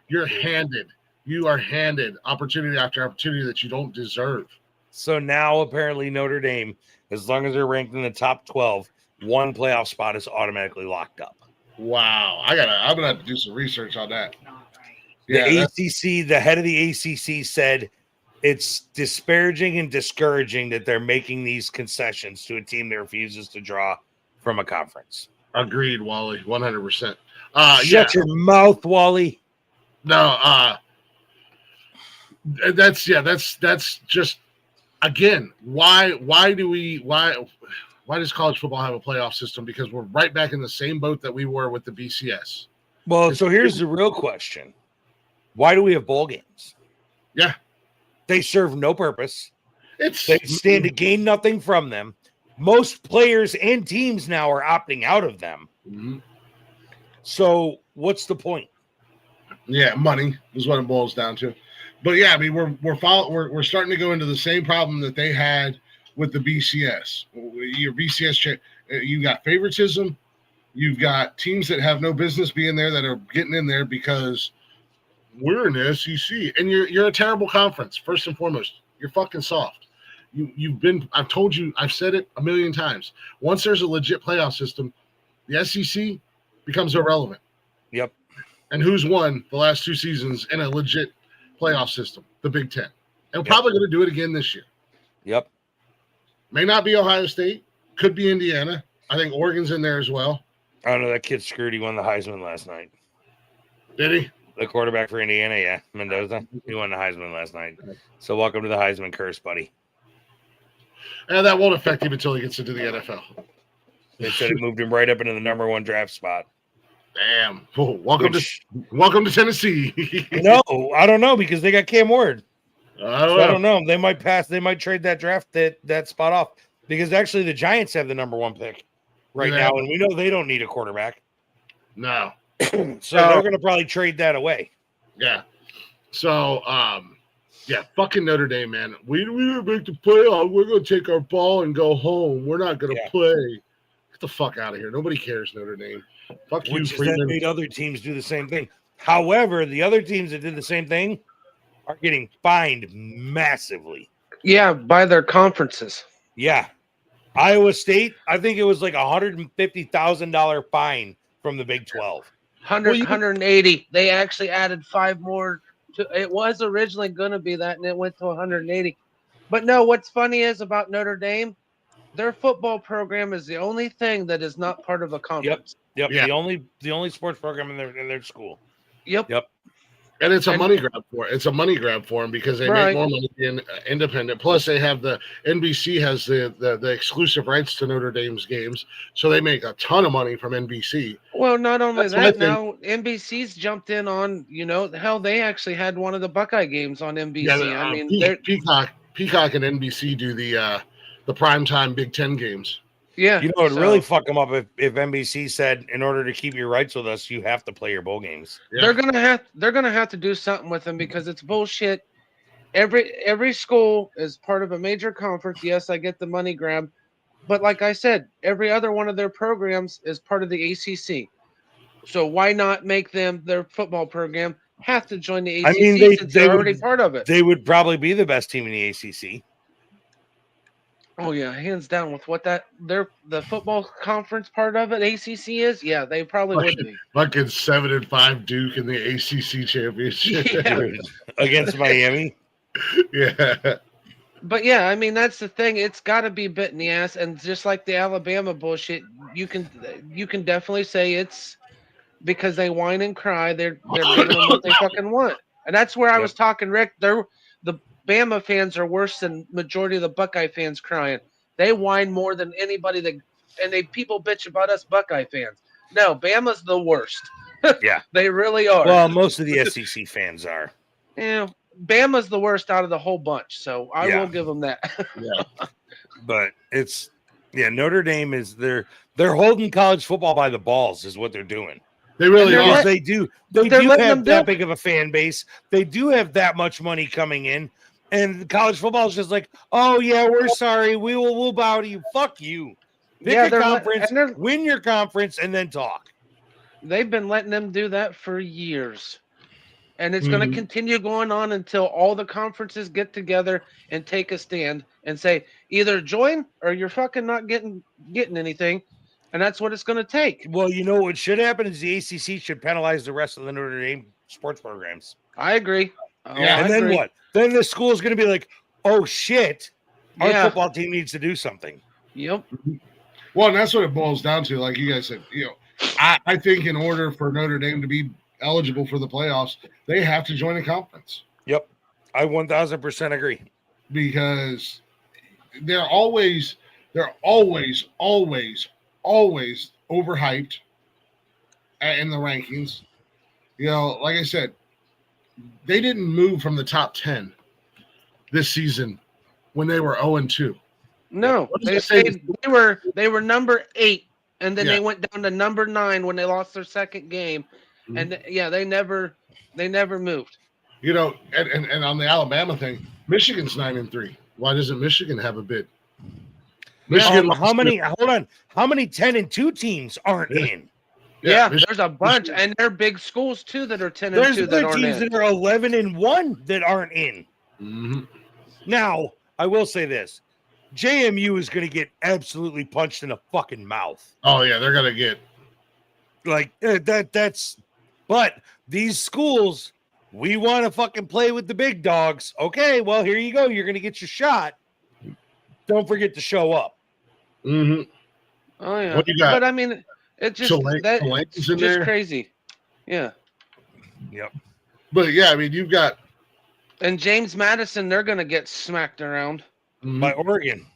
[SPEAKER 1] You're handed. You are handed opportunity after opportunity that you don't deserve.
[SPEAKER 2] So now apparently Notre Dame, as long as they're ranked in the top 12, one playoff spot is automatically locked up.
[SPEAKER 1] Wow. I'm gonna have to do some research on that.
[SPEAKER 2] The ACC, the head of the ACC said it's disparaging and discouraging that they're making these concessions to a team that refuses to draw from a conference.
[SPEAKER 1] Agreed, Wally, 100%.
[SPEAKER 2] Shut your mouth, Wally.
[SPEAKER 1] No, that's just, again, why does college football have a playoff system? Because we're right back in the same boat that we were with the BCS.
[SPEAKER 2] Well, so here's the real question. Why do we have bowl games?
[SPEAKER 1] Yeah.
[SPEAKER 2] They serve no purpose. They stand to gain nothing from them. Most players and teams now are opting out of them.
[SPEAKER 1] Mm-hmm.
[SPEAKER 2] So what's the point?
[SPEAKER 1] Yeah, money is what it boils down to. But yeah, I mean, we're starting to go into the same problem that they had with the BCS. Your BCS, you got favoritism. You've got teams that have no business being there that are getting in there because we're in the SEC, and you're a terrible conference. First and foremost, you're fucking soft. I've told you, I've said it a million times. Once there's a legit playoff system, the SEC becomes irrelevant.
[SPEAKER 2] Yep.
[SPEAKER 1] And who's won the last 2 seasons in a legit playoff system? The Big Ten. And we're probably going to do it again this year.
[SPEAKER 2] Yep.
[SPEAKER 1] May not be Ohio State. Could be Indiana. I think Oregon's in there as well.
[SPEAKER 2] I don't know. That kid screwed. He won the Heisman last night.
[SPEAKER 1] Did he?
[SPEAKER 2] The quarterback for Indiana, yeah. Mendoza. He won the Heisman last night. So welcome to the Heisman curse, buddy.
[SPEAKER 1] And that won't affect him until he gets into the NFL.
[SPEAKER 2] They said it moved him right up into the number 1 draft spot.
[SPEAKER 1] Damn. Oh, welcome to Tennessee.
[SPEAKER 2] No, I don't know because they got Cam Ward.
[SPEAKER 1] I
[SPEAKER 2] So I don't know. They might pass. They might trade that draft that spot off because actually the Giants have the number 1 pick right now, and we know they don't need a quarterback.
[SPEAKER 1] No.
[SPEAKER 2] So they're going to probably trade that away.
[SPEAKER 1] Yeah. So, yeah, fucking Notre Dame, man. We didn't make the playoff. We're going to take our ball and go home. We're not going to play. Get the fuck out of here. Nobody cares, Notre Dame. Fuck you,
[SPEAKER 2] Which
[SPEAKER 1] Freeman.
[SPEAKER 2] then made other teams do the same thing. However, the other teams that did the same thing are getting fined massively.
[SPEAKER 3] Yeah, by their conferences.
[SPEAKER 2] Yeah. Iowa State, I think it was like $150,000 fine from the Big 12.
[SPEAKER 3] 180. They actually added 5 more. It was originally going to be that, and it went to 180. But no, what's funny is about Notre Dame, their football program is the only thing that is not part of a conference.
[SPEAKER 2] Yep.
[SPEAKER 1] Yeah.
[SPEAKER 2] The only sports program in their school.
[SPEAKER 3] Yep.
[SPEAKER 1] And it's a money grab for it. It's a money grab for them because they make more money being independent. Plus, they have the NBC has the exclusive rights to Notre Dame's games, so they make a ton of money from NBC.
[SPEAKER 3] Well, not only that, now NBC's jumped in on, hell, they actually had one of the Buckeye games on NBC.
[SPEAKER 1] Yeah,
[SPEAKER 3] I mean,
[SPEAKER 1] Peacock and NBC do the primetime Big Ten games.
[SPEAKER 3] Yeah,
[SPEAKER 2] it would really fuck them up if NBC said, in order to keep your rights with us, you have to play your bowl games.
[SPEAKER 1] Yeah.
[SPEAKER 3] They're gonna have to do something with them because it's bullshit. Every school is part of a major conference. Yes, I get the money grab, but like I said, every other one of their programs is part of the ACC. So why not make them their football program have to join the ACC?
[SPEAKER 2] I mean,
[SPEAKER 3] since they're already part of it.
[SPEAKER 2] They would probably be the best team in the ACC.
[SPEAKER 3] Oh yeah, hands down with what the football conference part of it, ACC is. Yeah, they probably would be.
[SPEAKER 1] Fucking 7-5 Duke in the ACC championship
[SPEAKER 2] against Miami.
[SPEAKER 1] Yeah.
[SPEAKER 3] But yeah, I mean that's the thing. It's got to be bit in the ass, and just like the Alabama bullshit, you can definitely say it's because they whine and cry. They're giving them what they fucking want, and that's where I was talking, Rick. The Bama fans are worse than majority of the Buckeye fans crying. They whine more than anybody and people bitch about us Buckeye fans. No, Bama's the worst.
[SPEAKER 2] Yeah.
[SPEAKER 3] They really are.
[SPEAKER 2] Well, most of the SEC fans are.
[SPEAKER 3] Yeah. Bama's the worst out of the whole bunch, so I will give them that.
[SPEAKER 1] Yeah.
[SPEAKER 2] But Notre Dame is they're holding college football by the balls is what they're doing.
[SPEAKER 1] They really are.
[SPEAKER 2] They do have that big of a fan base. They do have that much money coming in. And college football is just like, oh yeah, we're sorry. We'll bow to you. Fuck you. Pick a conference, win your conference, and then talk.
[SPEAKER 3] They've been letting them do that for years. And it's going to continue going on until all the conferences get together and take a stand and say, either join or you're fucking not getting anything. And that's what it's going to take.
[SPEAKER 2] Well, what should happen is the ACC should penalize the rest of the Notre Dame sports programs.
[SPEAKER 3] I agree.
[SPEAKER 2] And then what? Then the school is going to be like, oh, shit, our football team needs to do something.
[SPEAKER 3] Yep.
[SPEAKER 1] Well, and that's what it boils down to. Like you guys said, I think in order for Notre Dame to be eligible for the playoffs, they have to join a conference.
[SPEAKER 2] Yep. I 1,000% agree.
[SPEAKER 1] Because they're always overhyped in the rankings. Like I said, they didn't move from the top 10 this season when they were 0-2.
[SPEAKER 3] No, they were number 8, and then they went down to number 9 when they lost their second game, and they never moved.
[SPEAKER 1] And on the Alabama thing, Michigan's 9-3. Why doesn't Michigan have a bid?
[SPEAKER 2] Michigan. How many 10-2 teams aren't in?
[SPEAKER 3] Yeah, there's a bunch, and they're big schools too that are 10-2 that aren't in.
[SPEAKER 2] There's teams that are 11-1 that aren't in.
[SPEAKER 1] Mm-hmm.
[SPEAKER 2] Now, I will say this: JMU is going to get absolutely punched in the fucking mouth.
[SPEAKER 1] Oh yeah, they're going to get
[SPEAKER 2] like that. But these schools, we want to fucking play with the big dogs. Okay, well here you go. You're going to get your shot. Don't forget to show up.
[SPEAKER 1] Mm-hmm.
[SPEAKER 3] Oh yeah,
[SPEAKER 1] what do you got?
[SPEAKER 3] But I mean. It's just it's just crazy. Yeah.
[SPEAKER 2] Yep.
[SPEAKER 1] But yeah, I mean you've got
[SPEAKER 3] and James Madison, they're gonna get smacked around
[SPEAKER 2] by Oregon.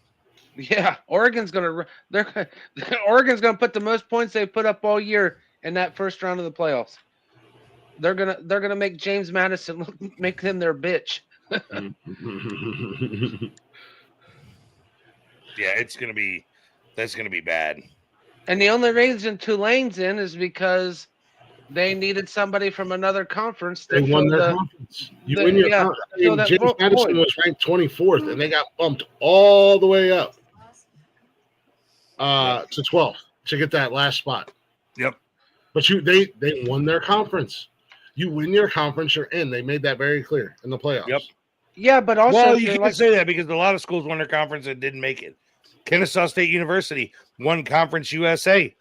[SPEAKER 3] Yeah, Oregon's gonna put the most points they put up all year in that first round of the playoffs. They're gonna make James Madison make them their bitch.
[SPEAKER 2] Yeah, that's gonna be bad.
[SPEAKER 3] And the only reason Tulane's in is because they needed somebody from another conference
[SPEAKER 1] They
[SPEAKER 3] to
[SPEAKER 1] won
[SPEAKER 3] fill
[SPEAKER 1] their
[SPEAKER 3] the,
[SPEAKER 1] conference. You win your conference. I
[SPEAKER 3] fill
[SPEAKER 1] mean,
[SPEAKER 3] that
[SPEAKER 1] James Madison
[SPEAKER 3] void.
[SPEAKER 1] was ranked 24th, and they got bumped all the way up to 12th to get that last spot.
[SPEAKER 2] Yep.
[SPEAKER 1] But they won their conference. You win your conference, you're in. They made that very clear in the playoffs.
[SPEAKER 2] Yep.
[SPEAKER 3] Yeah, but also
[SPEAKER 2] Well,
[SPEAKER 3] if
[SPEAKER 2] you
[SPEAKER 3] you're
[SPEAKER 2] can't
[SPEAKER 3] like,
[SPEAKER 2] say that because a lot of schools won their conference and didn't make it. Kennesaw State University won Conference USA,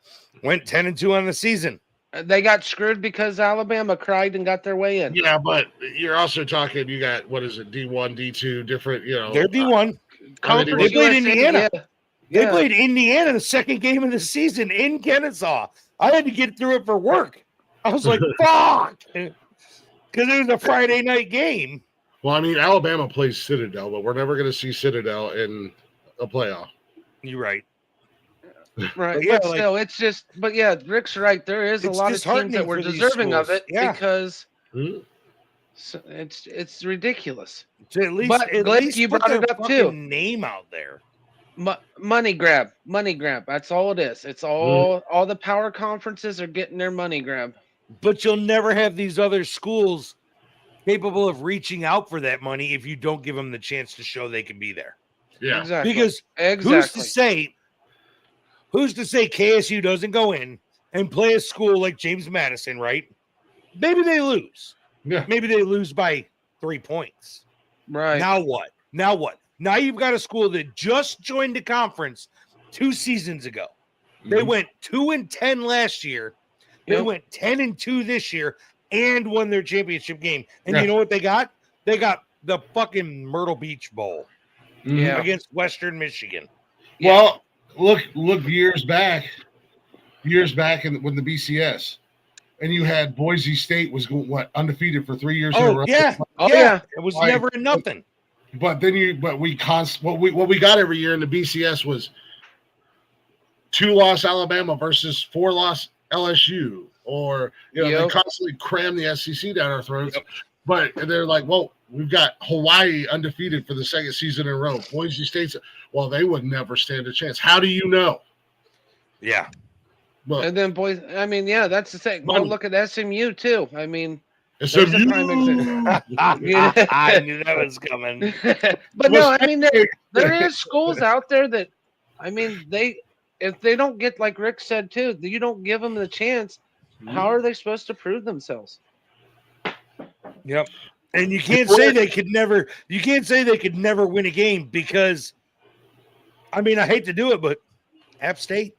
[SPEAKER 2] went 10-2 on the season.
[SPEAKER 3] they got screwed because Alabama cried and got their way in.
[SPEAKER 1] Yeah, but you're also talking. You got what is it? D1, D2, different. You know,
[SPEAKER 2] They're D1.
[SPEAKER 3] Conference
[SPEAKER 2] They played
[SPEAKER 3] USA,
[SPEAKER 2] Indiana.
[SPEAKER 3] Yeah.
[SPEAKER 2] They played Indiana the second game of the season in Kennesaw. I had to get through it for work. I was like, fuck. Because it was a Friday night game.
[SPEAKER 1] Well, I mean, Alabama plays Citadel, but we're never going to see Citadel in a playoff.
[SPEAKER 2] You're right.
[SPEAKER 3] Right.
[SPEAKER 2] Yeah,
[SPEAKER 3] But still, it's just, but yeah, Rick's right. There is a
[SPEAKER 2] it's
[SPEAKER 3] lot of teams that
[SPEAKER 2] disheartening
[SPEAKER 3] were
[SPEAKER 2] for these
[SPEAKER 3] deserving of
[SPEAKER 2] schools.
[SPEAKER 3] it
[SPEAKER 2] Yeah.
[SPEAKER 3] because
[SPEAKER 1] Hmm?
[SPEAKER 3] it's ridiculous.
[SPEAKER 2] To at least,
[SPEAKER 3] But Glick, you
[SPEAKER 2] put
[SPEAKER 3] brought it
[SPEAKER 2] their
[SPEAKER 3] up
[SPEAKER 2] fucking
[SPEAKER 3] too.
[SPEAKER 2] name out there.
[SPEAKER 3] Money grab. That's all it is. It's all the power conferences are getting their money grab.
[SPEAKER 2] But you'll never have these other schools capable of reaching out for that money if you don't give them the chance to show they can be there.
[SPEAKER 1] Yeah,
[SPEAKER 3] Exactly.
[SPEAKER 2] Because who's to say KSU doesn't go in and play a school like James Madison, right? Maybe they lose.
[SPEAKER 1] Yeah.
[SPEAKER 2] Maybe they lose by 3 points.
[SPEAKER 3] Right.
[SPEAKER 2] Now what? Now you've got a school that just joined the conference 2 seasons ago. They went 2-10 last year. They went 10-2 this year and won their championship game. And you know what they got? They got the fucking Myrtle Beach Bowl against Western Michigan.
[SPEAKER 1] Well, look years back when the BCS, and you had Boise State was undefeated for 3 years in a row.
[SPEAKER 2] Yeah. It was never nothing.
[SPEAKER 1] But then what we got every year in the BCS was 2-loss Alabama versus 4-loss LSU, or they constantly cram the SEC down our throats. But they're like, well, we've got Hawaii undefeated for the second season in a row. Boise State's, well, they would never stand a chance. How do you know?
[SPEAKER 2] Yeah.
[SPEAKER 1] But,
[SPEAKER 3] and then that's the thing. Go look at SMU too. I mean,
[SPEAKER 1] SMU.
[SPEAKER 2] I knew that was coming.
[SPEAKER 3] But no, I mean, there is schools out there that, I mean, if they don't get, like Rick said too, you don't give them the chance. How are they supposed to prove themselves?
[SPEAKER 2] Yep. And you can't say they could never. You can't say they could never win a game because, I mean, I hate to do it, but App State.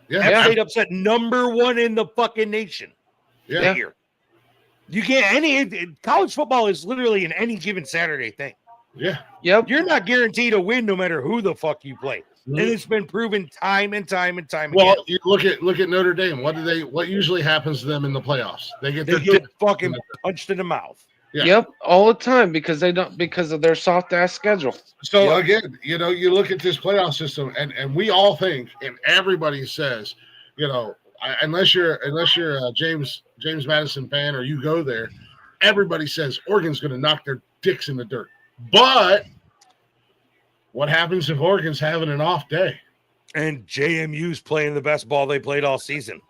[SPEAKER 1] Yeah.
[SPEAKER 2] App State upset number 1 in the fucking nation.
[SPEAKER 1] Yeah.
[SPEAKER 2] Here. You can't. College football is literally an any given Saturday thing.
[SPEAKER 1] Yeah.
[SPEAKER 3] Yep.
[SPEAKER 2] You're not guaranteed to win no matter who the fuck you play. And it's been proven time and time again.
[SPEAKER 1] Well, you look at Notre Dame. What usually happens to them in the playoffs? They get
[SPEAKER 2] fucking punched in the mouth.
[SPEAKER 1] Yeah.
[SPEAKER 3] Yep, all the time because of their soft ass schedule.
[SPEAKER 1] So again, you look at this playoff system, and we all think, and everybody says, unless you're a James Madison fan or you go there, everybody says Oregon's going to knock their dicks in the dirt. But what happens if Oregon's having an off day?
[SPEAKER 2] And JMU's playing the best ball they played all season.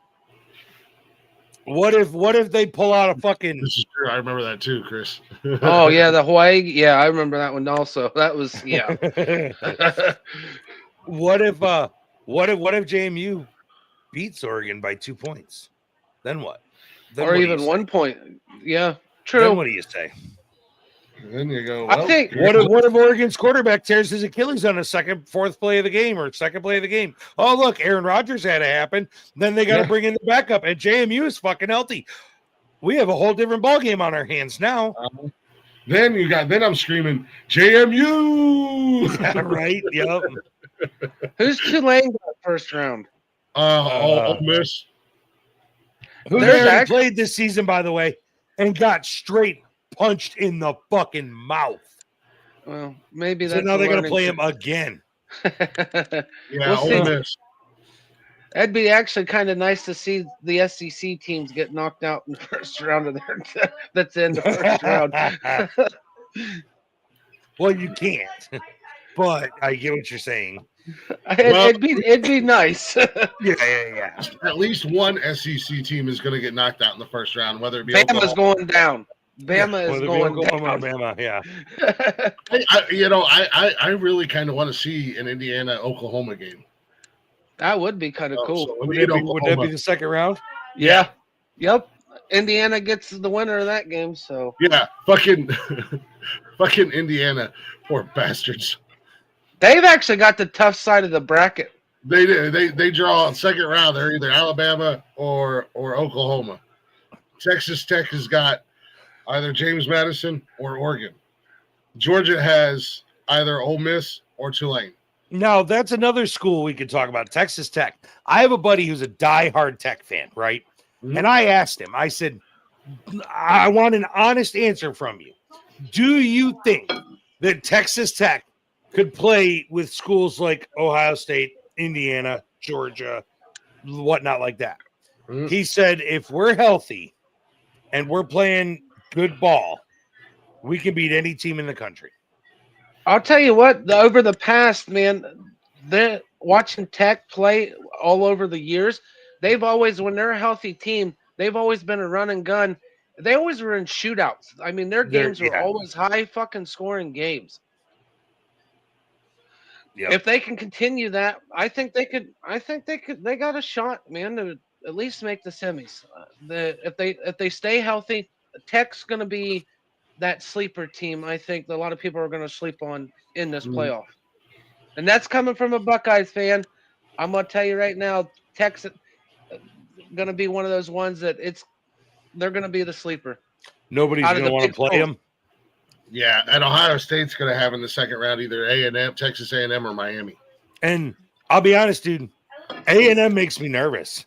[SPEAKER 2] What if they pull out a fucking?
[SPEAKER 1] This is true. I remember that too, Chris.
[SPEAKER 3] Oh yeah, the Hawaii. Yeah, I remember that one also. That was
[SPEAKER 2] What if JMU beats Oregon by 2 points? Then what?
[SPEAKER 3] Or even 1 point. Yeah, true.
[SPEAKER 2] Then what do you say?
[SPEAKER 1] Then you go.
[SPEAKER 3] I think
[SPEAKER 2] what if Oregon's quarterback tears his Achilles on the fourth play of the game or second play of the game? Oh look, Aaron Rodgers had to happen. Then they got to bring in the backup, and JMU is fucking healthy. We have a whole different ball game on our hands now.
[SPEAKER 1] Then I'm screaming JMU.
[SPEAKER 2] Right? Yep.
[SPEAKER 3] Who's Tulane got first round?
[SPEAKER 1] Ole Miss.
[SPEAKER 2] Who they already played this season, by the way, and got straight punched in the fucking mouth.
[SPEAKER 3] Well, maybe that's
[SPEAKER 2] so now they're gonna play him again.
[SPEAKER 1] Yeah, Ole Miss.
[SPEAKER 3] That'd be actually kind of nice to see the SEC teams get knocked out in the first round of that's in the first round.
[SPEAKER 2] Well, you can't, but I get what you're saying.
[SPEAKER 1] Well-
[SPEAKER 3] It'd be nice.
[SPEAKER 2] Yeah.
[SPEAKER 1] At least one SEC team is going to get knocked out in the first round, whether it be
[SPEAKER 3] Bama's
[SPEAKER 1] Oklahoma.
[SPEAKER 3] going down. Bama is
[SPEAKER 2] Whether it be
[SPEAKER 3] going
[SPEAKER 2] Oklahoma or
[SPEAKER 3] down.
[SPEAKER 2] Bama, yeah.
[SPEAKER 1] I really kind of want to see an Indiana-Oklahoma game.
[SPEAKER 3] That would be kind of cool.
[SPEAKER 1] So
[SPEAKER 2] Would that be the second round?
[SPEAKER 3] Yeah. Yep. Indiana gets the winner of that game. So
[SPEAKER 1] Yeah, fucking Indiana, poor bastards.
[SPEAKER 3] they've actually got the tough side of the bracket.
[SPEAKER 1] They draw second round. They're either Alabama or Oklahoma. Texas Tech has got either James Madison or Oregon. Georgia has either Ole Miss or Tulane.
[SPEAKER 2] Now, that's another school we could talk about, Texas Tech. I have a buddy who's a diehard Tech fan, right?
[SPEAKER 1] Mhm.
[SPEAKER 2] And I asked him, I said, I want an honest answer from you. Do you think that Texas Tech could play with schools like Ohio State, Indiana, Georgia, whatnot like that?
[SPEAKER 1] Mhm.
[SPEAKER 2] He said, if we're healthy and we're playing good ball, we can beat any team in the country.
[SPEAKER 3] I'll tell you what, over the past, man, they're watching Tech play all over the years. They've always, when they're a healthy team, they've always been a run and gun. They always were in shootouts. I mean, their games were always high fucking scoring games.
[SPEAKER 2] Yep.
[SPEAKER 3] If they can continue that, I think they could. They got a shot, man, to at least make the semis. If they stay healthy, Tech's going to be that sleeper team. I think that a lot of people are going to sleep on in this playoff, and that's coming from a Buckeyes fan. I'm going to tell you right now, Tech's going to be one of those ones that they're going to be the sleeper.
[SPEAKER 2] Nobody's going to want to play them.
[SPEAKER 1] Yeah, and Ohio State's going to have in the second round either A&M, Texas A&M, or Miami.
[SPEAKER 2] And I'll be honest, dude, A&M makes me nervous.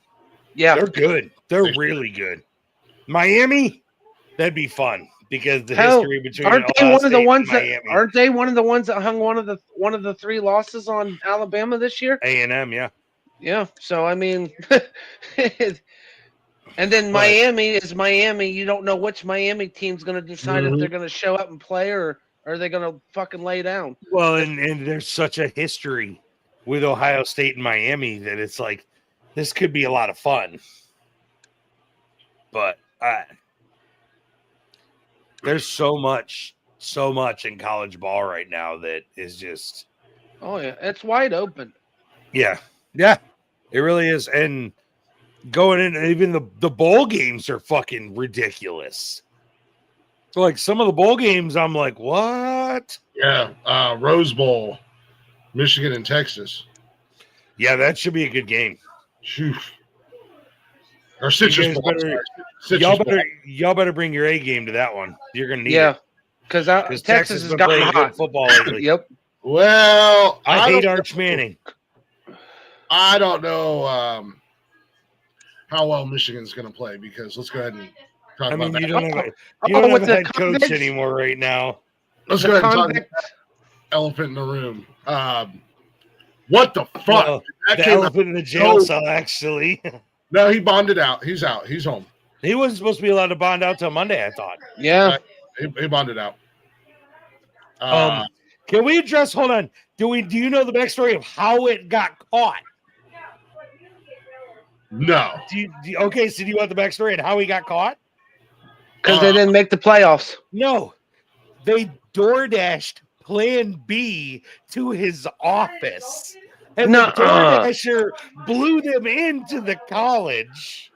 [SPEAKER 3] Yeah,
[SPEAKER 2] they're good. They're really good. Miami, that'd be fun because the history between
[SPEAKER 3] aren't they
[SPEAKER 2] Ohio
[SPEAKER 3] one of the
[SPEAKER 2] State
[SPEAKER 3] ones
[SPEAKER 2] and
[SPEAKER 3] that
[SPEAKER 2] Miami.
[SPEAKER 3] aren't they one of the ones that hung one of the three losses on Alabama this year?
[SPEAKER 2] A&M, yeah.
[SPEAKER 3] Yeah. So I mean, and then Miami is Miami. You don't know which Miami team's going to decide if they're going to show up and play or are they going to fucking lay down.
[SPEAKER 2] Well, and there's such a history with Ohio State and Miami that it's like this could be a lot of fun. But there's so much in college ball right now that is just.
[SPEAKER 3] Oh yeah, it's wide open.
[SPEAKER 2] Yeah, it really is. And going in, even the bowl games are fucking ridiculous. So like some of the bowl games, I'm like, what?
[SPEAKER 1] Yeah, Rose Bowl, Michigan and Texas.
[SPEAKER 2] Yeah, that should be a good game.
[SPEAKER 1] Phew. Or Citrus Bowl.
[SPEAKER 2] Y'all better bring your A game to that one. You're gonna need it.
[SPEAKER 3] Because Texas has
[SPEAKER 2] been
[SPEAKER 3] gotten
[SPEAKER 2] playing
[SPEAKER 3] hot.
[SPEAKER 2] good football lately.
[SPEAKER 3] Yep.
[SPEAKER 1] Well,
[SPEAKER 2] I hate Arch Manning.
[SPEAKER 1] I don't know how well Michigan's going to play because let's go ahead and talk about that.
[SPEAKER 2] You don't have a head coach anymore right now.
[SPEAKER 1] Let's go ahead and talk about that elephant in the room. What the fuck?
[SPEAKER 2] Well, the elephant in the jail cell, actually.
[SPEAKER 1] No, he bonded out. He's out. He's home.
[SPEAKER 2] He wasn't supposed to be allowed to bond out till Monday, I thought.
[SPEAKER 3] Yeah.
[SPEAKER 1] He bonded out.
[SPEAKER 2] Can we address? Hold on. Do you know the backstory of how it got caught?
[SPEAKER 1] No.
[SPEAKER 2] Okay, so do you want the backstory and how he got caught?
[SPEAKER 3] Because they didn't make the playoffs.
[SPEAKER 2] No. They DoorDashed Plan B to his office. And the DoorDasher blew them into the college.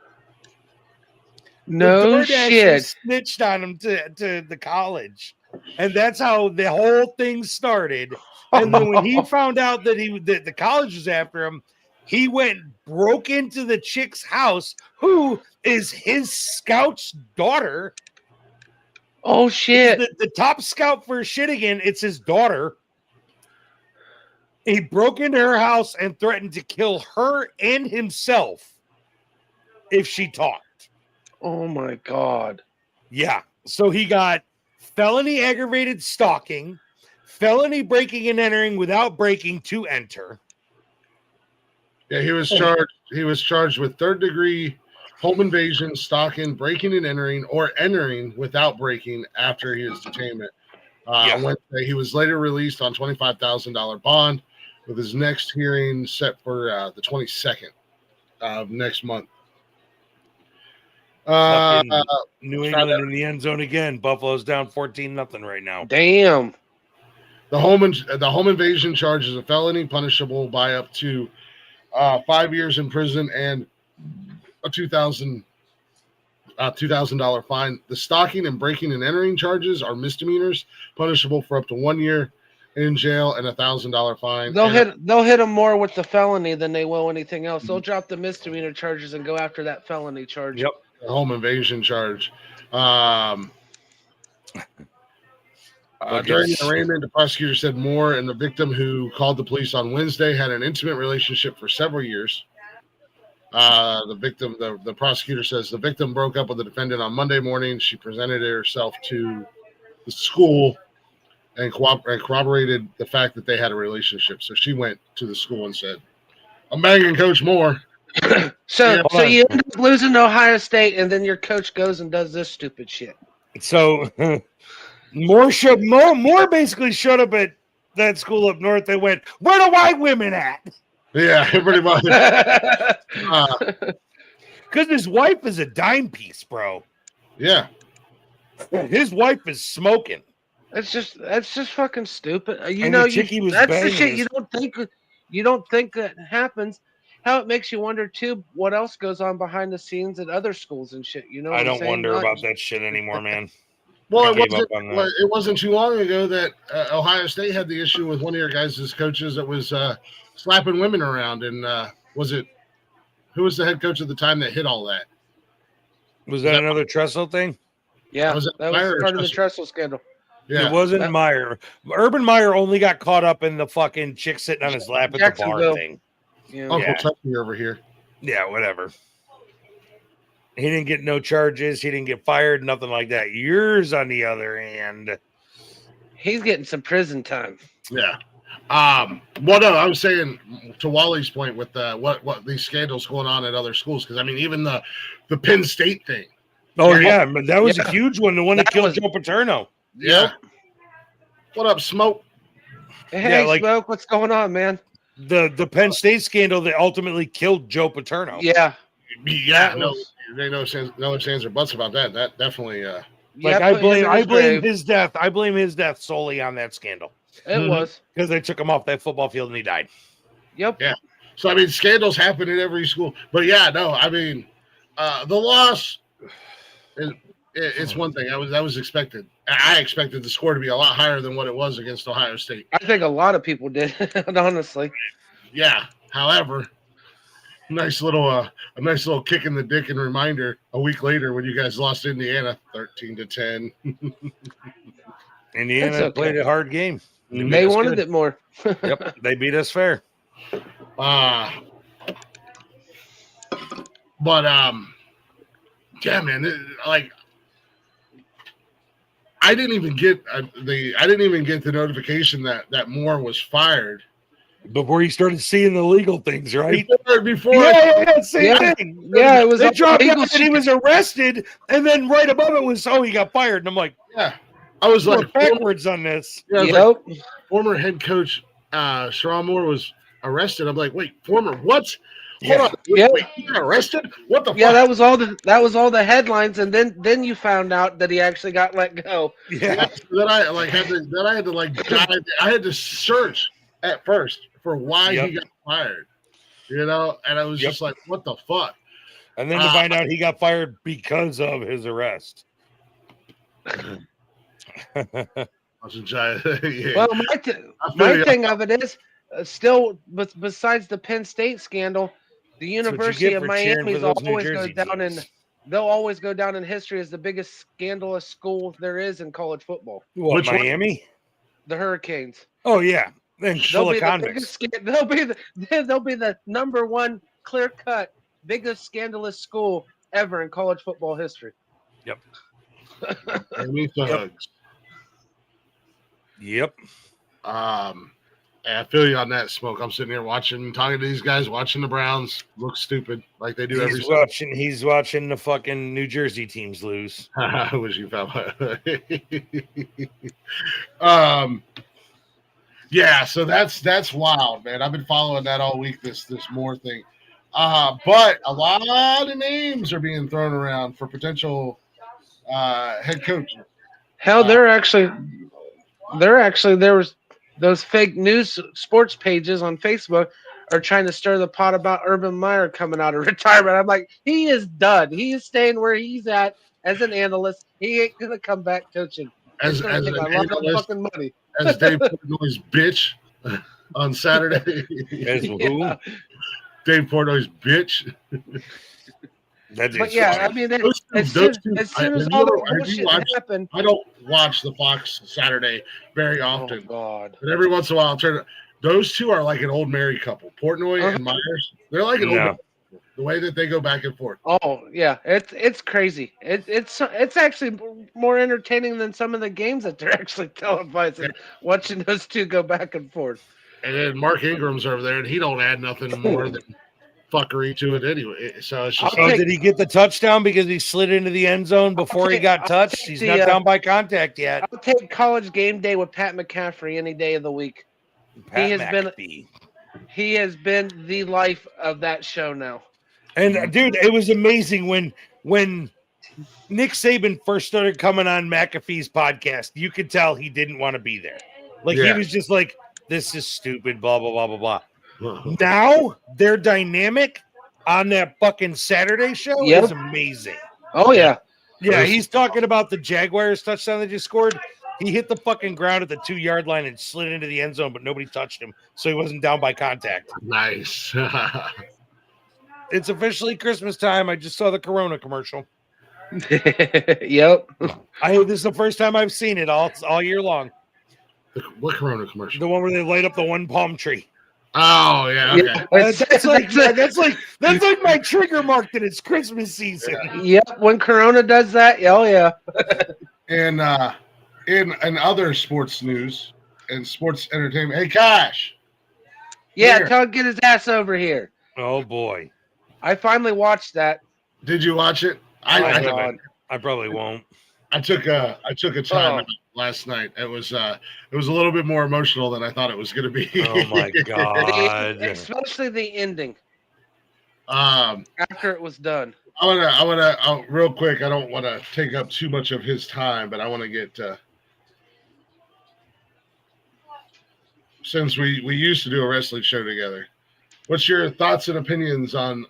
[SPEAKER 3] No
[SPEAKER 2] the
[SPEAKER 3] shit.
[SPEAKER 2] Snitched on him to the college. And that's how the whole thing started. And then when he found out that the college was after him, he broke into the chick's house, who is his scout's daughter.
[SPEAKER 3] Oh shit!
[SPEAKER 2] The top scout for Shittigan, it's his daughter. He broke into her house and threatened to kill her and himself if she talked.
[SPEAKER 3] Oh my god!
[SPEAKER 2] Yeah, so he got felony aggravated stalking, felony breaking and entering without breaking to enter.
[SPEAKER 1] Yeah, he was charged. He was charged with third-degree home invasion, stalking, breaking and entering, or entering without breaking after his detainment,
[SPEAKER 2] Yeah.
[SPEAKER 1] On Wednesday. He was later released on $25,000 bond, with his next hearing set for the 22nd of next month.
[SPEAKER 2] Fucking New England in the end zone again. Buffalo's down 14-0 right now.
[SPEAKER 3] Damn.
[SPEAKER 1] The home invasion charge is a felony punishable by up to 5 years in prison and a $2,000 fine. The stalking and breaking and entering charges are misdemeanors, punishable for up to 1 year in jail and a $1,000 fine.
[SPEAKER 3] They'll hit them more with the felony than they will anything else. They'll drop the misdemeanor charges and go after that felony charge.
[SPEAKER 2] Yep.
[SPEAKER 1] The home invasion charge. During the arraignment, the prosecutor said Moore and the victim, who called the police on Wednesday, had an intimate relationship for several years. The prosecutor says the victim broke up with the defendant on Monday morning. She presented herself to the school and corroborated the fact that they had a relationship. So she went to the school and said, "I'm banging Coach Moore."
[SPEAKER 3] So you end up losing to Ohio State, and then your coach goes and does this stupid shit.
[SPEAKER 2] So Moore basically showed up at that school up north. They went, "Where the white women at?"
[SPEAKER 1] Yeah, pretty much.
[SPEAKER 2] Because his wife is a dime piece, bro.
[SPEAKER 1] Yeah,
[SPEAKER 2] his wife is smoking.
[SPEAKER 3] That's just fucking stupid. That's
[SPEAKER 2] the
[SPEAKER 3] shit you don't think that happens. How it makes you wonder too what else goes on behind the scenes at other schools and shit.
[SPEAKER 2] I don't wonder about that shit anymore, man.
[SPEAKER 1] Well, it wasn't too long ago that Ohio State had the issue with one of your guys' coaches that was slapping women around, and who was the head coach at the time that hit all that?
[SPEAKER 2] Was that another Tressel thing?
[SPEAKER 3] Yeah, that was part of the Tressel scandal.
[SPEAKER 1] Yeah,
[SPEAKER 2] it wasn't Meyer. Urban Meyer only got caught up in the fucking chick sitting on his lap at the bar thing.
[SPEAKER 3] Yeah.
[SPEAKER 1] Uncle Tucky over here.
[SPEAKER 2] Yeah, whatever. He didn't get no charges. He didn't get fired. Nothing like that. Yours, on the other hand,
[SPEAKER 3] he's getting some prison time.
[SPEAKER 1] Yeah. Well, no, I was saying to Wally's point with what these scandals going on at other schools, because I mean, even the Penn State thing.
[SPEAKER 2] Oh yeah, but that was a huge one. The one that killed Joe Paterno.
[SPEAKER 1] Yeah. What up, Smoke?
[SPEAKER 3] Hey, Smoke, what's going on, man?
[SPEAKER 2] The Penn State scandal that ultimately killed Joe Paterno.
[SPEAKER 1] Yeah. No ands or buts about that. That definitely.
[SPEAKER 2] I blame his death. I blame his death solely on that scandal.
[SPEAKER 3] It was
[SPEAKER 2] because they took him off that football field and he died.
[SPEAKER 3] Yep.
[SPEAKER 1] Yeah. So I mean, scandals happen in every school, but yeah, no, I mean, the loss it's one thing. That was expected. I expected the score to be a lot higher than what it was against Ohio State.
[SPEAKER 3] I think a lot of people did, honestly.
[SPEAKER 1] Yeah. However, a nice little kick in the dick and reminder a week later when you guys lost Indiana 13-10.
[SPEAKER 2] Indiana played a hard game.
[SPEAKER 3] They wanted it more.
[SPEAKER 2] Yep, they beat us fair.
[SPEAKER 1] But yeah, man, I didn't even get the notification that Moore was fired
[SPEAKER 2] before you started seeing the legal things, right?
[SPEAKER 1] Before
[SPEAKER 2] same thing.
[SPEAKER 3] Yeah, it was.
[SPEAKER 2] They dropped out that he was arrested, and then right above it was he got fired, and I'm like,
[SPEAKER 1] yeah, I was like
[SPEAKER 2] backwards on this.
[SPEAKER 1] Yeah, former head coach Sharon Moore was arrested. I'm like, wait, former what? Hold on. Wait, he got arrested? What the fuck?
[SPEAKER 3] Yeah, that was all the headlines, and then you found out that he actually got let go.
[SPEAKER 2] Yeah.
[SPEAKER 1] Then I had to search at first for why he got fired. And I was just like, what the fuck?
[SPEAKER 2] And then to find out he got fired because of his arrest.
[SPEAKER 1] Yeah.
[SPEAKER 3] Well, my thing of it is still, besides the Penn State scandal, the University of Miami they'll always go down in history as the biggest scandalous school there is in college football.
[SPEAKER 2] Which Miami?
[SPEAKER 3] The Hurricanes.
[SPEAKER 2] Oh yeah, then
[SPEAKER 3] they'll be the number one clear-cut biggest scandalous school ever in college football history.
[SPEAKER 2] Yep.
[SPEAKER 1] Hugs.
[SPEAKER 2] Yep.
[SPEAKER 1] Yeah, I feel you on that, Smoke. I'm sitting here talking to these guys, watching the Browns look stupid like they do every Sunday.
[SPEAKER 2] He's watching the fucking New Jersey teams lose.
[SPEAKER 1] I wish you found yeah, so that's wild, man. I've been following that all week, this Moore thing. But a lot of names are being thrown around for potential head coaches.
[SPEAKER 3] Hell, there was those fake news sports pages on Facebook are trying to stir the pot about Urban Meyer coming out of retirement. I'm like, he is done. He is staying where he's at as an analyst. He ain't gonna come back coaching.
[SPEAKER 1] As
[SPEAKER 3] a lot of fucking money.
[SPEAKER 1] As Dave Portnoy's bitch on Saturday.
[SPEAKER 2] As who?
[SPEAKER 1] Dave Portnoy's bitch.
[SPEAKER 3] But yeah, I mean, as soon as all the bullshit happened,
[SPEAKER 1] I don't watch the Fox Saturday very often.
[SPEAKER 3] Oh God!
[SPEAKER 1] But every once in a while, I'll turn it. Those two are like an old married couple, Portnoy and Myers. They're like an old married couple, the way that they go back and forth.
[SPEAKER 3] Oh yeah, it's crazy. It's actually more entertaining than some of the games that they're actually televising. Watching those two go back and forth.
[SPEAKER 1] And then Mark Ingram's over there, and he don't add nothing more than fuckery to it anyway. So it's just.
[SPEAKER 2] Did he get the touchdown because he slid into the end zone before he got touched? He's not down by contact yet.
[SPEAKER 3] I'll take College Game Day with Pat McCaffrey any day of the week. He has been the life of that show now.
[SPEAKER 2] And dude, it was amazing when Nick Saban first started coming on McAfee's podcast. You could tell he didn't want to be there. Like he was just like, "This is stupid." Blah blah blah blah blah. Now their dynamic on that fucking Saturday show is amazing.
[SPEAKER 3] Oh yeah,
[SPEAKER 2] yeah. He's talking about the Jaguars touchdown they just scored. He hit the fucking ground at the 2-yard line and slid into the end zone, but nobody touched him, so he wasn't down by contact.
[SPEAKER 1] Nice.
[SPEAKER 2] It's officially Christmas time. I just saw the Corona commercial.
[SPEAKER 3] Yep.
[SPEAKER 2] This is the first time I've seen it all year long.
[SPEAKER 1] What Corona commercial?
[SPEAKER 2] The one where they light up the one palm tree.
[SPEAKER 1] Oh yeah, okay.
[SPEAKER 2] That's like my trigger mark that it's Christmas season.
[SPEAKER 3] Yep. When Corona does that, oh yeah.
[SPEAKER 1] And in other sports news and sports entertainment, hey Cash.
[SPEAKER 3] Yeah, tell him to get his ass over here.
[SPEAKER 2] Oh boy.
[SPEAKER 3] I finally watched that.
[SPEAKER 1] Did you watch it?
[SPEAKER 2] I probably won't.
[SPEAKER 1] I took a time last night. It was a little bit more emotional than I thought it was going to be.
[SPEAKER 2] Oh my god!
[SPEAKER 3] Especially the ending. After it was done.
[SPEAKER 1] I wanna real quick. I don't want to take up too much of his time, but I want to get since we used to do a wrestling show together. What's your thoughts and opinions on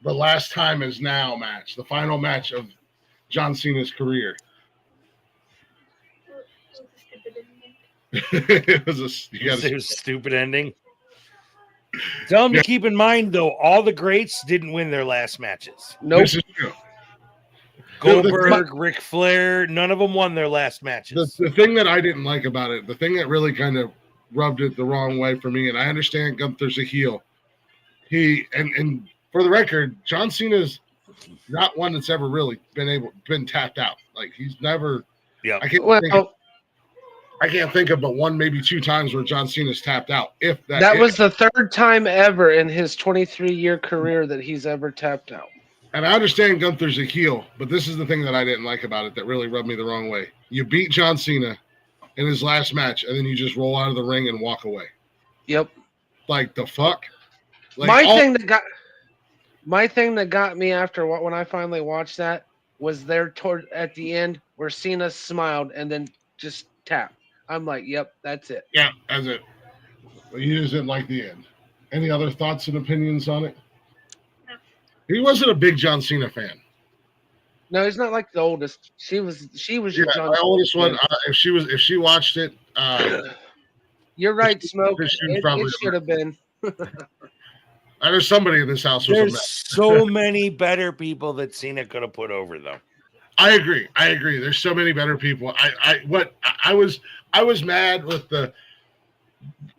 [SPEAKER 1] the Last Time Is Now match, the final match of John Cena's career? It was a
[SPEAKER 2] stupid ending. Tell them to keep in mind, though, all the greats didn't win their last matches.
[SPEAKER 3] Nope.
[SPEAKER 1] This is true.
[SPEAKER 2] Goldberg, Ric Flair, none of them won their last matches.
[SPEAKER 1] The thing that I didn't like about it, the thing that really kind of rubbed it the wrong way for me, and I understand Gunther's a heel. And for the record, John Cena's not one that's ever really been tapped out. Like he's never.
[SPEAKER 2] Yeah.
[SPEAKER 1] I can't think of but one, maybe two times where John Cena's tapped out. If
[SPEAKER 3] that was the third time ever in his 23-year career that he's ever tapped out.
[SPEAKER 1] And I understand Gunther's a heel, but this is the thing that I didn't like about it that really rubbed me the wrong way. You beat John Cena in his last match, and then you just roll out of the ring and walk away.
[SPEAKER 3] Yep.
[SPEAKER 1] Like the fuck. Like
[SPEAKER 3] my thing that got me after when I finally watched that was there at the end where Cena smiled and then just tapped. I'm like, yep, that's it.
[SPEAKER 1] Yeah, that's it. But you just didn't like the end. Any other thoughts and opinions on it? No. He wasn't a big John Cena fan.
[SPEAKER 3] No, he's not like the oldest. She was your John
[SPEAKER 1] my
[SPEAKER 3] Cena
[SPEAKER 1] oldest fan. One. If she watched it,
[SPEAKER 3] you're right, Smoke. It should have been.
[SPEAKER 1] There's somebody in this house.
[SPEAKER 2] There's so many better people that Cena could have put over, though.
[SPEAKER 1] I agree. There's so many better people. I was mad with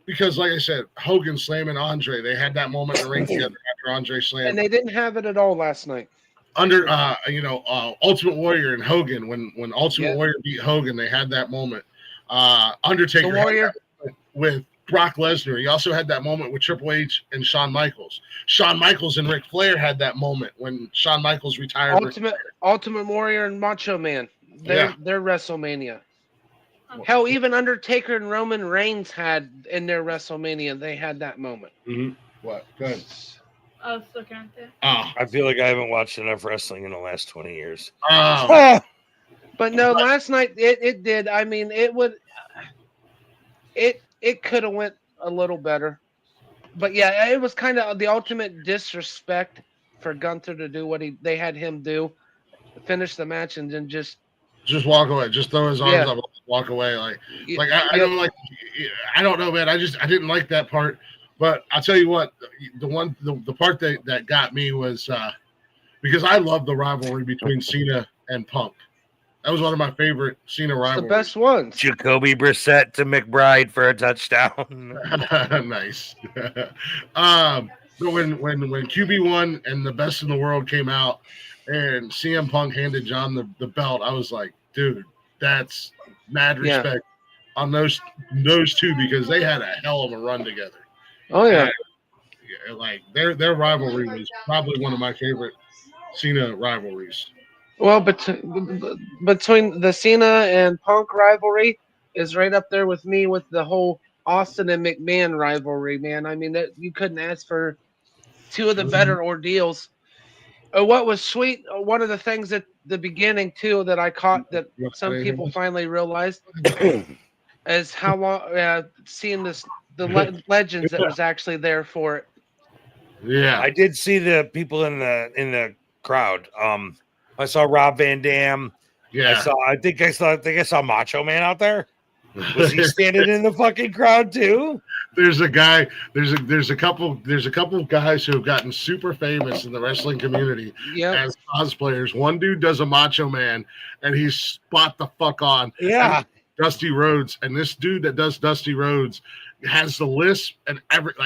[SPEAKER 1] because like I said, Hogan slamming Andre. They had that moment in the ring together after Andre slammed.
[SPEAKER 3] And they didn't have it at all last night.
[SPEAKER 1] Under Ultimate Warrior and Hogan, when Ultimate Warrior beat Hogan, they had that moment. Undertaker
[SPEAKER 3] the Warrior
[SPEAKER 1] with Brock Lesnar. He also had that moment with Triple H and Shawn Michaels. Shawn Michaels and Ric Flair had that moment when Shawn Michaels retired.
[SPEAKER 3] Ultimate Warrior and Macho Man. Their WrestleMania. Hell, even Undertaker and Roman Reigns had in their WrestleMania. They had that moment.
[SPEAKER 1] Mm-hmm. What? Go ahead.
[SPEAKER 4] I was looking at that.
[SPEAKER 2] I feel like I haven't watched enough wrestling in the last 20 years.
[SPEAKER 3] But no, last night it did. I mean, it could have went a little better. But yeah, it was kind of the ultimate disrespect for Gunther to do what they had him do, finish the match and then just
[SPEAKER 1] walk away, just throw his arms up, and walk away. I don't know, man. I didn't like that part. But I'll tell you what, the part that got me was because I love the rivalry between Cena and Punk. That was one of my favorite Cena rivalries.
[SPEAKER 3] The best ones.
[SPEAKER 2] Jacoby Brissett to McBride for a touchdown.
[SPEAKER 1] Nice. But when QB1 and the Best in the World came out and CM Punk handed John the belt, I was like, dude, that's mad respect on those two because they had a hell of a run together.
[SPEAKER 3] Oh yeah.
[SPEAKER 1] And, like their rivalry was probably one of my favorite Cena rivalries.
[SPEAKER 3] Well, between the Cena and Punk rivalry is right up there with me with the whole Austin and McMahon rivalry, man. I mean, you couldn't ask for two of the better ordeals. What was sweet, one of the things at the beginning, too, that I caught that some people finally realized is how long seeing the legends that was actually there for it.
[SPEAKER 1] Yeah.
[SPEAKER 2] I did see the people in the crowd. I saw Rob Van Dam.
[SPEAKER 1] Yeah.
[SPEAKER 2] I think I saw Macho Man out there. Was he standing in the fucking crowd too?
[SPEAKER 1] There's a guy. There's a couple of guys who have gotten super famous in the wrestling community as cosplayers. One dude does a Macho Man, and he's spot the fuck on.
[SPEAKER 2] Yeah.
[SPEAKER 1] Dusty Rhodes, and this dude that does Dusty Rhodes has the lisp and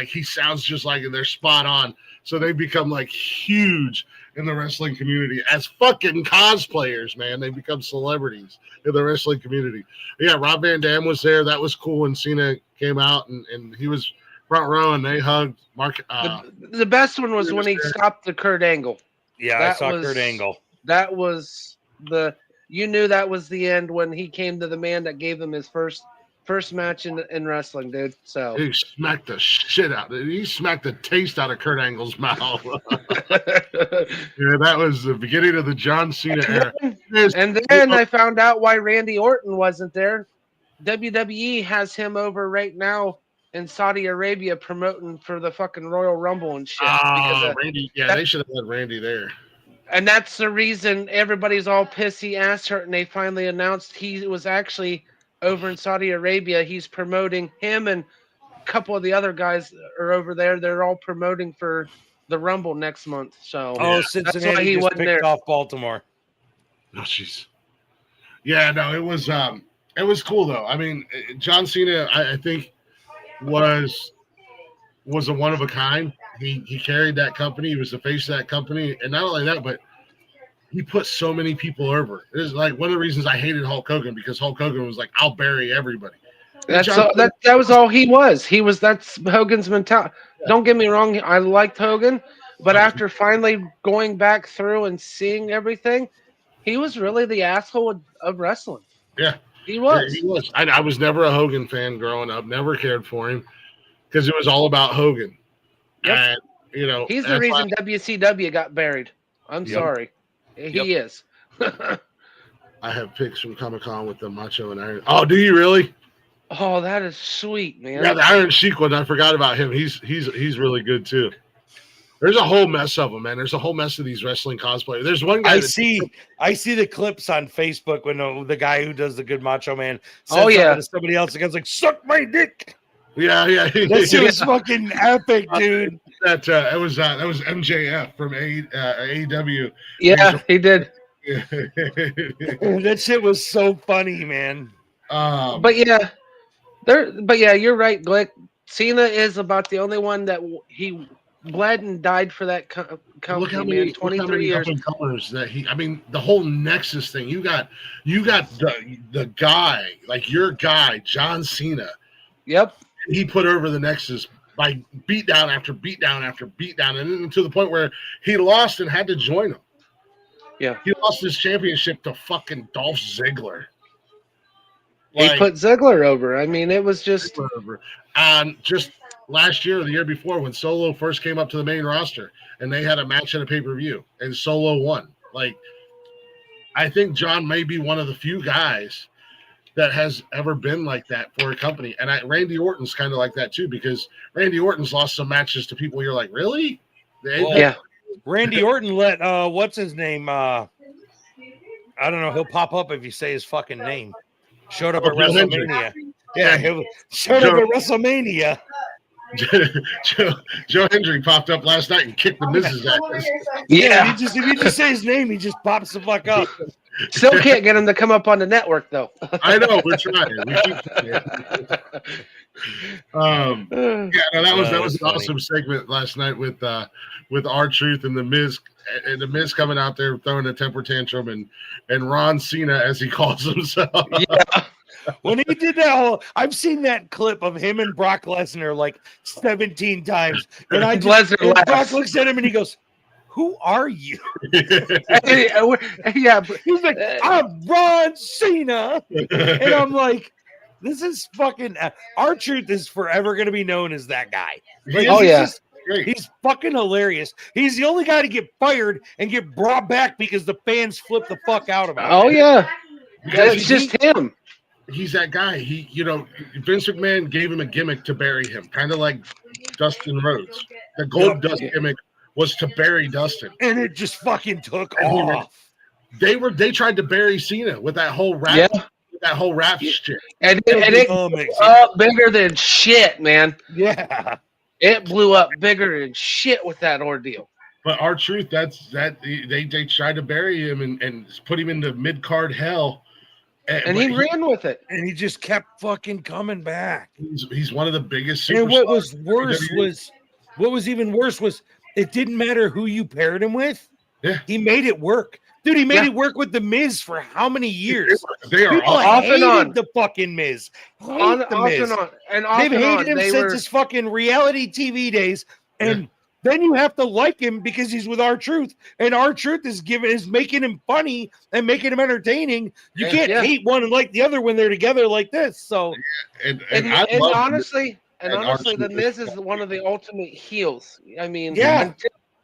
[SPEAKER 1] he sounds just like it. They're spot on. So they become like huge in the wrestling community as fucking cosplayers, man. They become celebrities in the wrestling community. Yeah, Rob Van Dam was there. That was cool when Cena came out and he was front row and they hugged Mark.
[SPEAKER 3] The best one was when he stopped the Kurt Angle.
[SPEAKER 2] Yeah, I saw Kurt Angle.
[SPEAKER 3] That was you knew that was the end when he came to the man that gave him his first match in wrestling, dude. So
[SPEAKER 1] he smacked the shit out. He smacked the taste out of Kurt Angle's mouth. Yeah, that was the beginning of the John Cena era.
[SPEAKER 3] And then I found out why Randy Orton wasn't there. WWE has him over right now in Saudi Arabia promoting for the fucking Royal Rumble and shit.
[SPEAKER 1] Randy, they should have had Randy there.
[SPEAKER 3] And that's the reason everybody's all pissy ass hurt, and they finally announced he was actually over in Saudi Arabia. He's promoting him and a couple of the other guys are over there. They're all promoting for the Rumble next month. So
[SPEAKER 2] Cincinnati he just picked off Baltimore.
[SPEAKER 1] Oh, jeez. Yeah, no, it was cool though. I mean, John Cena, I think was a one of a kind. He carried that company. He was the face of that company, and not only that, but he put so many people over. It is like one of the reasons I hated Hulk Hogan, because Hulk Hogan was like, "I'll bury everybody."
[SPEAKER 3] That was all he was. That's Hogan's mentality. Yeah. Don't get me wrong, I liked Hogan, but after finally going back through and seeing everything, he was really the asshole of wrestling.
[SPEAKER 1] Yeah,
[SPEAKER 3] he was.
[SPEAKER 1] Yeah, he was. I was never a Hogan fan growing up. Never cared for him because it was all about Hogan. Yep. And
[SPEAKER 3] he's the reason WCW got buried. I'm sorry. He is.
[SPEAKER 1] I have pics from Comic-Con with the Macho and Iron. Oh, do you really?
[SPEAKER 3] Oh, that is sweet, man.
[SPEAKER 1] Yeah, the Iron Sheik one. I forgot about him. He's really good too. There's a whole mess of them, man. There's a whole mess of these wrestling cosplayers. There's one guy.
[SPEAKER 2] I see the clips on Facebook when the guy who does the good Macho Man says to somebody else, the guy's like, "Suck my dick."
[SPEAKER 1] Yeah.
[SPEAKER 2] That shit was fucking epic, dude.
[SPEAKER 1] That was MJF from AEW.
[SPEAKER 3] Yeah, he did.
[SPEAKER 2] That shit was so funny, man.
[SPEAKER 3] But yeah, you're right, Glick. Cena is about the only one that he bled and died for that company.
[SPEAKER 1] Look how many,
[SPEAKER 3] 23 years.
[SPEAKER 1] Colors that the whole Nexus thing. You got the guy, like your guy, John Cena.
[SPEAKER 3] Yep.
[SPEAKER 1] he put over the Nexus by beatdown after beatdown after beatdown, and then to the point where he lost and had to join him.
[SPEAKER 3] Yeah.
[SPEAKER 1] He lost his championship to fucking Dolph Ziggler.
[SPEAKER 3] He put Ziggler over. I mean, it was just
[SPEAKER 1] just last year or the year before when Solo first came up to the main roster and they had a match at a pay-per-view and Solo won. Like, I think John may be one of the few guys that has ever been like that for a company. And Randy Orton's kind of like that too, because Randy Orton's lost some matches to people you're like, really?
[SPEAKER 3] yeah.
[SPEAKER 2] Randy Orton let what's his name? I don't know. He'll pop up if you say his fucking name. Showed up at WrestleMania. Yeah, he showed up at WrestleMania.
[SPEAKER 1] Joe Hendry popped up last night and kicked the Miz's ass.
[SPEAKER 3] Yeah.
[SPEAKER 2] If you just say his name, he just pops the fuck up.
[SPEAKER 3] Still can't get him to come up on the network, though.
[SPEAKER 1] I know, we're trying. We keep trying. That was an awesome segment last night with R-Truth and the Miz, coming out there throwing a temper tantrum and Ron Cena, as he calls himself.
[SPEAKER 3] Yeah.
[SPEAKER 2] When he did that I've seen that clip of him and Brock Lesnar like 17 times. And Brock looks at him and he goes, "Who are you?"
[SPEAKER 3] Yeah.
[SPEAKER 2] He's like, "I'm Ron Cena." And I'm like, this is fucking R-Truth is forever going to be known as that guy. Like, he's fucking hilarious. He's the only guy to get fired and get brought back because the fans flip the fuck out of him.
[SPEAKER 3] Oh, yeah. It's just him.
[SPEAKER 1] He's that guy. Vince McMahon gave him a gimmick to bury him, kind of like Dustin Rhodes. The Gold Dust gimmick was to bury Dustin,
[SPEAKER 2] and it just fucking took off.
[SPEAKER 1] They tried to bury Cena with that whole rap, shit,
[SPEAKER 3] and it blew up bigger than shit, man.
[SPEAKER 2] Yeah,
[SPEAKER 3] it blew up bigger than shit with that ordeal.
[SPEAKER 1] But R-Truth, they tried to bury him and put him into mid-card hell.
[SPEAKER 3] And he ran with it.
[SPEAKER 2] And he just kept fucking coming back.
[SPEAKER 1] He's one of the biggest superstars.
[SPEAKER 2] And what was worse was even worse was it didn't matter who you paired him with.
[SPEAKER 1] Yeah.
[SPEAKER 2] He made it work. Dude, he made it work with The Miz for how many years?
[SPEAKER 1] They are
[SPEAKER 2] off and on. The fucking Miz.
[SPEAKER 3] Off and on.
[SPEAKER 2] They've hated him since his fucking reality TV days. And then you have to like him because he's with R-Truth, and R-Truth is making him funny and making him entertaining. You can't hate one and like the other when they're together like this. So,
[SPEAKER 3] and honestly, the Miz is one of the ultimate heels. I mean,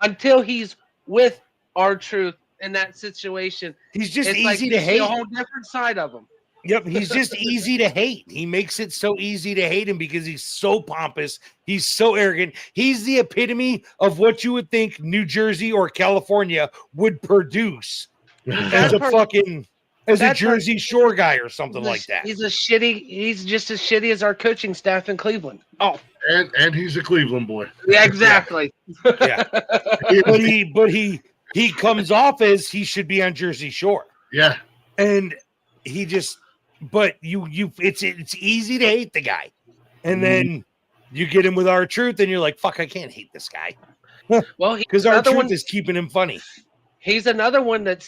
[SPEAKER 3] until he's with R-Truth in that situation,
[SPEAKER 2] he's just easy to hate.
[SPEAKER 3] A whole different side of him.
[SPEAKER 2] Yep, he's just easy to hate. He makes it so easy to hate him because he's so pompous. He's so arrogant. He's the epitome of what you would think New Jersey or California would produce as a Jersey Shore guy or something like that.
[SPEAKER 3] He's just as shitty as our coaching staff in Cleveland. Oh,
[SPEAKER 1] and he's a Cleveland boy.
[SPEAKER 3] Yeah, exactly.
[SPEAKER 2] Yeah, but he comes off as he should be on Jersey Shore.
[SPEAKER 1] Yeah,
[SPEAKER 2] and he just. But it's easy to hate the guy, and then you get him with R-Truth, and you're like, "Fuck, I can't hate this guy."
[SPEAKER 3] Well,
[SPEAKER 2] because R-Truth is keeping him funny.
[SPEAKER 3] He's another one that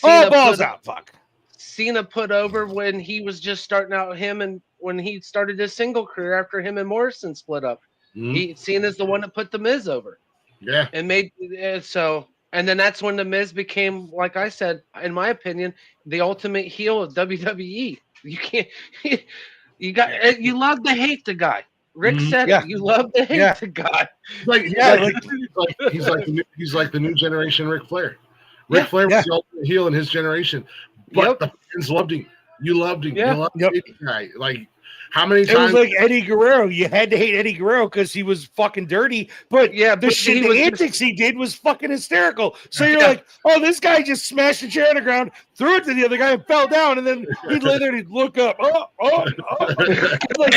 [SPEAKER 3] Cena put over when he was just starting out. And when he started his single career after him and Morrison split up, Cena's the one that put the Miz over.
[SPEAKER 1] Yeah,
[SPEAKER 3] and made so. And then that's when the Miz became, like I said, in my opinion, the ultimate heel of WWE. You can't. You love to hate the guy. Rick said it. You love to hate the guy.
[SPEAKER 1] He's like the new generation Ric Flair. Ric Flair was the ultimate heel in his generation, but the fans loved him. You loved him. You loved the guy. Like, how many times?
[SPEAKER 2] It was like Eddie Guerrero. You had to hate Eddie Guerrero because he was fucking dirty. But the antics he did was fucking hysterical. So you're like, oh, this guy just smashed a chair on the ground, threw it to the other guy, and fell down, and then he'd literally look up. Like,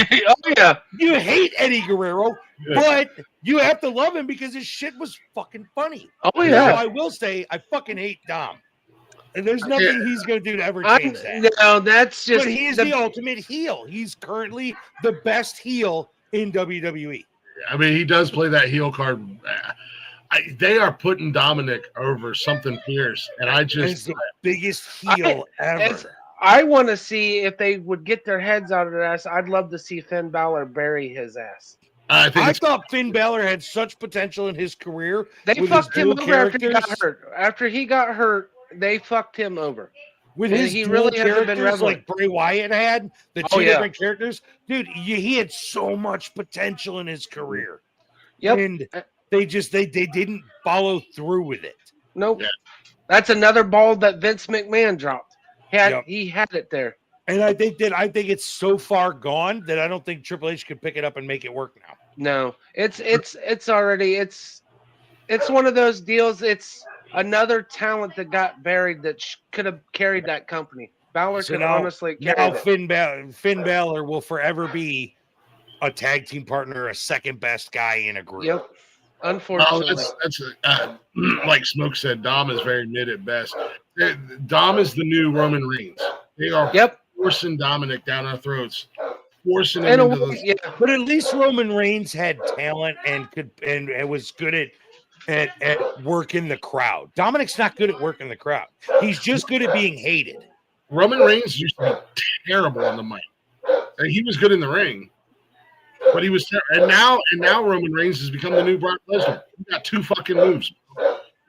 [SPEAKER 2] you hate Eddie Guerrero, but you have to love him because his shit was fucking funny.
[SPEAKER 3] Oh yeah.
[SPEAKER 2] So I will say, I fucking hate Dom. And there's nothing he's going to do to ever change that.
[SPEAKER 3] No, that's just.
[SPEAKER 2] But he is the ultimate heel. He's currently the best heel in WWE.
[SPEAKER 1] I mean, he does play that heel card. They are putting Dominic over something fierce, and I just.
[SPEAKER 2] He's the biggest heel ever.
[SPEAKER 3] I want to see if they would get their heads out of their ass. I'd love to see Finn Balor bury his ass.
[SPEAKER 1] I think
[SPEAKER 2] I
[SPEAKER 1] it's
[SPEAKER 2] thought Finn Balor had such potential in his career.
[SPEAKER 3] They
[SPEAKER 2] with
[SPEAKER 3] fucked
[SPEAKER 2] his
[SPEAKER 3] him
[SPEAKER 2] dual
[SPEAKER 3] over after he got
[SPEAKER 2] characters.
[SPEAKER 3] hurt. After he got hurt, they fucked him over.
[SPEAKER 2] With
[SPEAKER 3] And
[SPEAKER 2] his
[SPEAKER 3] he
[SPEAKER 2] dual
[SPEAKER 3] really hasn't been
[SPEAKER 2] characters
[SPEAKER 3] relevant.
[SPEAKER 2] like Bray Wyatt had, the
[SPEAKER 3] Oh,
[SPEAKER 2] two
[SPEAKER 3] yeah.
[SPEAKER 2] different characters, dude, he had so much potential in his career.
[SPEAKER 3] Yep.
[SPEAKER 2] And they didn't follow through with it.
[SPEAKER 3] Nope.
[SPEAKER 1] Yeah.
[SPEAKER 3] That's another ball that Vince McMahon dropped.
[SPEAKER 2] Yep.
[SPEAKER 3] He had it there.
[SPEAKER 2] And I think it's so far gone that I don't think Triple H could pick it up and make it work now.
[SPEAKER 3] No, it's already it's one of those deals. It's another talent that got buried that could have carried that company. Balor
[SPEAKER 2] So
[SPEAKER 3] could
[SPEAKER 2] now,
[SPEAKER 3] honestly carry
[SPEAKER 2] now
[SPEAKER 3] it.
[SPEAKER 2] Finn Balor will forever be a tag team partner, a second best guy in a group.
[SPEAKER 3] Yep.
[SPEAKER 1] well,
[SPEAKER 3] Unfortunately.
[SPEAKER 1] that's like Smoke said. Dom is very mid at best. Dom is the new Roman Reigns. They are forcing Dominic down our throats, forcing him into the.
[SPEAKER 3] Yeah.
[SPEAKER 2] But at least Roman Reigns had talent and was good at working the crowd. Dominic's not good at working the crowd. He's just good at being hated.
[SPEAKER 1] Roman Reigns used to be terrible on the mic. And he was good in the ring, but he was and now Roman Reigns has become the new Brock Lesnar. He got 2 fucking moves.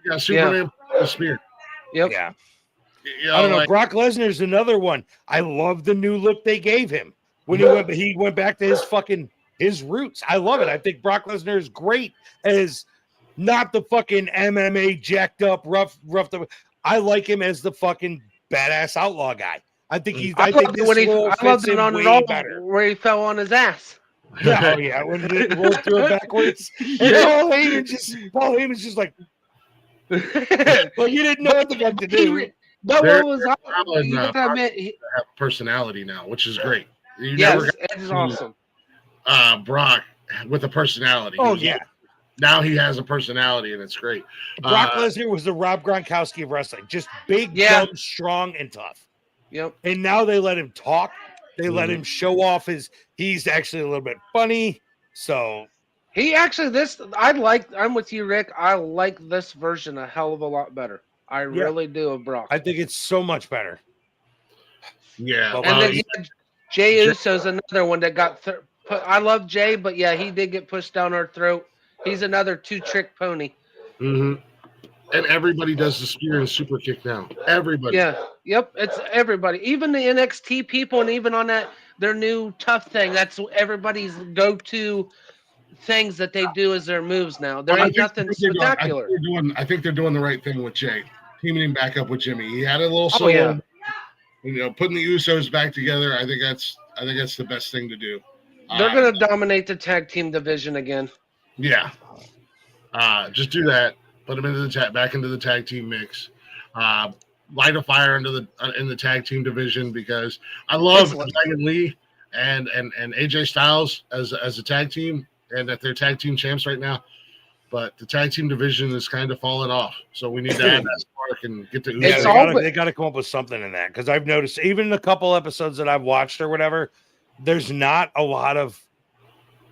[SPEAKER 1] He got Superman with a spear.
[SPEAKER 3] Yep.
[SPEAKER 2] Yeah.
[SPEAKER 1] You know,
[SPEAKER 2] I don't know.
[SPEAKER 1] like,
[SPEAKER 2] Brock Lesnar's another one. I love the new look they gave him when he went back to his roots. I love it. I think Brock Lesnar is great as not the fucking MMA jacked up rough. I like him as the fucking badass outlaw guy. I think
[SPEAKER 3] I
[SPEAKER 2] think this role fits him
[SPEAKER 3] on
[SPEAKER 2] way
[SPEAKER 3] Raw
[SPEAKER 2] better.
[SPEAKER 3] where he fell on his ass.
[SPEAKER 2] Yeah, when he rolled through it backwards. And Paul Heyman's just like, well, you didn't know what the fuck to do.
[SPEAKER 3] But
[SPEAKER 1] They're-
[SPEAKER 3] what was
[SPEAKER 1] they're
[SPEAKER 3] you know what I meant?
[SPEAKER 1] have personality now, which is great. You
[SPEAKER 3] Yes,
[SPEAKER 1] never
[SPEAKER 3] it is awesome.
[SPEAKER 1] got Brock with a personality.
[SPEAKER 2] Oh yeah,
[SPEAKER 1] Now he has a personality, and it's great.
[SPEAKER 2] Brock Lesnar was the Rob Gronkowski of wrestling, just big, dumb, strong, and tough.
[SPEAKER 3] Yep.
[SPEAKER 2] And now they let him talk. They let him show off he's actually a little bit funny. So
[SPEAKER 3] he actually I'm with you, Rick. I like this version a hell of a lot better. I really do of Brock.
[SPEAKER 2] I think it's so much better.
[SPEAKER 1] Yeah.
[SPEAKER 3] And then Jey Uso's another one that got I love Jey, but yeah, he did get pushed down our throat. He's another 2-trick pony.
[SPEAKER 1] Mm-hmm. And everybody does the spear and super kick now. Everybody.
[SPEAKER 3] Yeah. Yep. It's everybody. Even the NXT people, and even on their new tough thing, that's everybody's go-to things that they do as their moves now. There ain't nothing spectacular.
[SPEAKER 1] I think they're doing the right thing with Jey, teaming him back up with Jimmy. He had a little solo. Putting the Usos back together. I think that's the best thing to do.
[SPEAKER 3] They're going to dominate the tag team division again.
[SPEAKER 1] Yeah. Just do that. Put them into back into the tag team mix. Light a fire in the tag team division, because I love Dragon Lee and AJ Styles as a tag team, and that they're tag team champs right now. But the tag team division is kind of falling off, so we need to add that spark and get the.
[SPEAKER 2] They got to come up with something in that, because I've noticed even a couple episodes that I've watched or whatever, there's not a lot of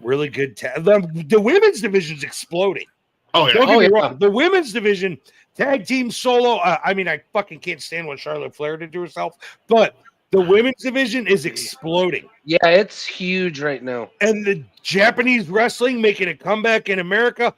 [SPEAKER 2] really good. The women's division's exploding.
[SPEAKER 1] Oh yeah.
[SPEAKER 2] Don't get me wrong. The women's division, tag team, solo. I mean, I fucking can't stand what Charlotte Flair did to herself, but the women's division is exploding.
[SPEAKER 3] Yeah, it's huge right now.
[SPEAKER 2] And the Japanese wrestling making a comeback in America.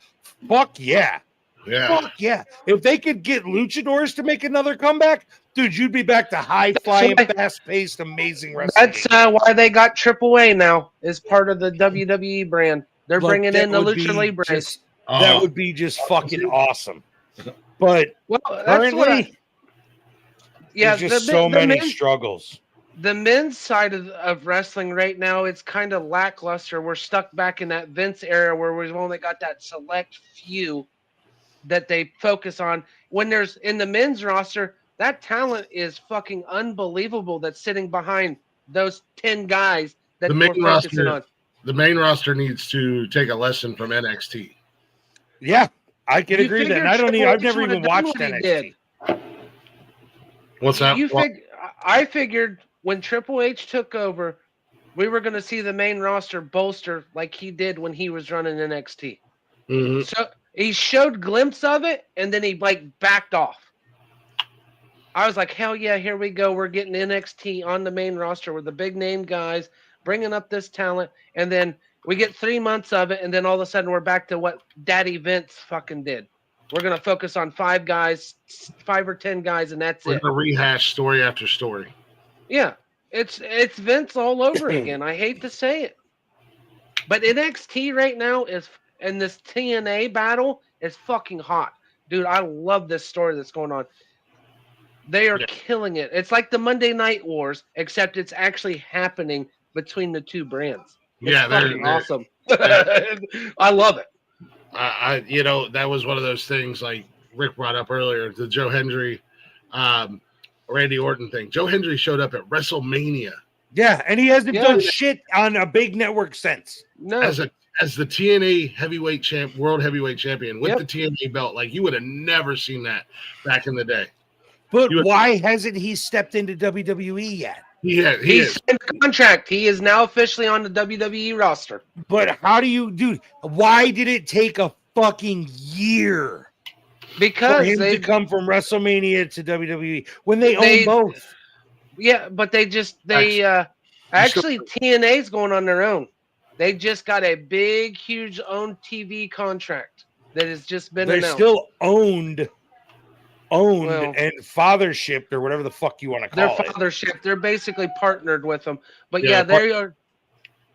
[SPEAKER 2] Fuck yeah.
[SPEAKER 1] Yeah.
[SPEAKER 2] Fuck yeah. If they could get luchadors to make another comeback, dude, you'd be back to high-flying, fast-paced, amazing wrestling.
[SPEAKER 3] That's why they got AAA now as part of the WWE brand. They're bringing in the Lucha Libre.
[SPEAKER 2] That would be just fucking awesome. But currently, there's just so many struggles.
[SPEAKER 3] The men's side of wrestling right now, it's kind of lackluster. We're stuck back in that Vince era where we've only got that select few that they focus on. When there's in the men's roster, that talent is fucking unbelievable that's sitting behind those 10 guys that we're focusing on.
[SPEAKER 1] The main roster needs to take a lesson from NXT.
[SPEAKER 2] Yeah, I can agree with that. I've never even watched NXT.
[SPEAKER 1] What's that?
[SPEAKER 3] I figured when Triple H took over, we were going to see the main roster bolster like he did when he was running NXT.
[SPEAKER 1] Mm-hmm.
[SPEAKER 3] So he showed glimpse of it, and then he backed off. I was like, hell yeah, here we go. We're getting NXT on the main roster with the big name guys, bringing up this talent. And then We get 3 months of it, and then all of a sudden we're back to what Daddy Vince fucking did. We're gonna focus on 5 guys, 5 or 10 guys, and that's
[SPEAKER 1] We're
[SPEAKER 3] it.
[SPEAKER 1] gonna rehash story after story.
[SPEAKER 3] Yeah, it's Vince all over again. I hate to say it, but NXT right now is, and this TNA battle is fucking hot, dude. I love this story that's going on. They are killing it. It's like the Monday Night Wars, except it's actually happening between the 2 brands. It's fucking awesome. I love it.
[SPEAKER 1] That was one of those things like Rick brought up earlier, the Joe Hendry, Randy Orton thing. Joe Hendry showed up at WrestleMania.
[SPEAKER 2] Yeah, and he hasn't done shit on a big network since.
[SPEAKER 3] No.
[SPEAKER 1] As the TNA world heavyweight champion with the TNA belt, like you would have never seen that back in the day.
[SPEAKER 2] But why hasn't he stepped into WWE yet?
[SPEAKER 3] He's signed a contract. He is now officially on the WWE roster.
[SPEAKER 2] But how do you, dude? Why did it take a fucking year
[SPEAKER 3] because
[SPEAKER 2] for him to come from WrestleMania to WWE when they own both?
[SPEAKER 3] Yeah, but actually TNA's going on their own. They just got a big, huge owned TV contract that has just been announced.
[SPEAKER 2] They're still owned and fathership or whatever the fuck you want to call it.
[SPEAKER 3] Their fathership. They're basically partnered with them. But they are.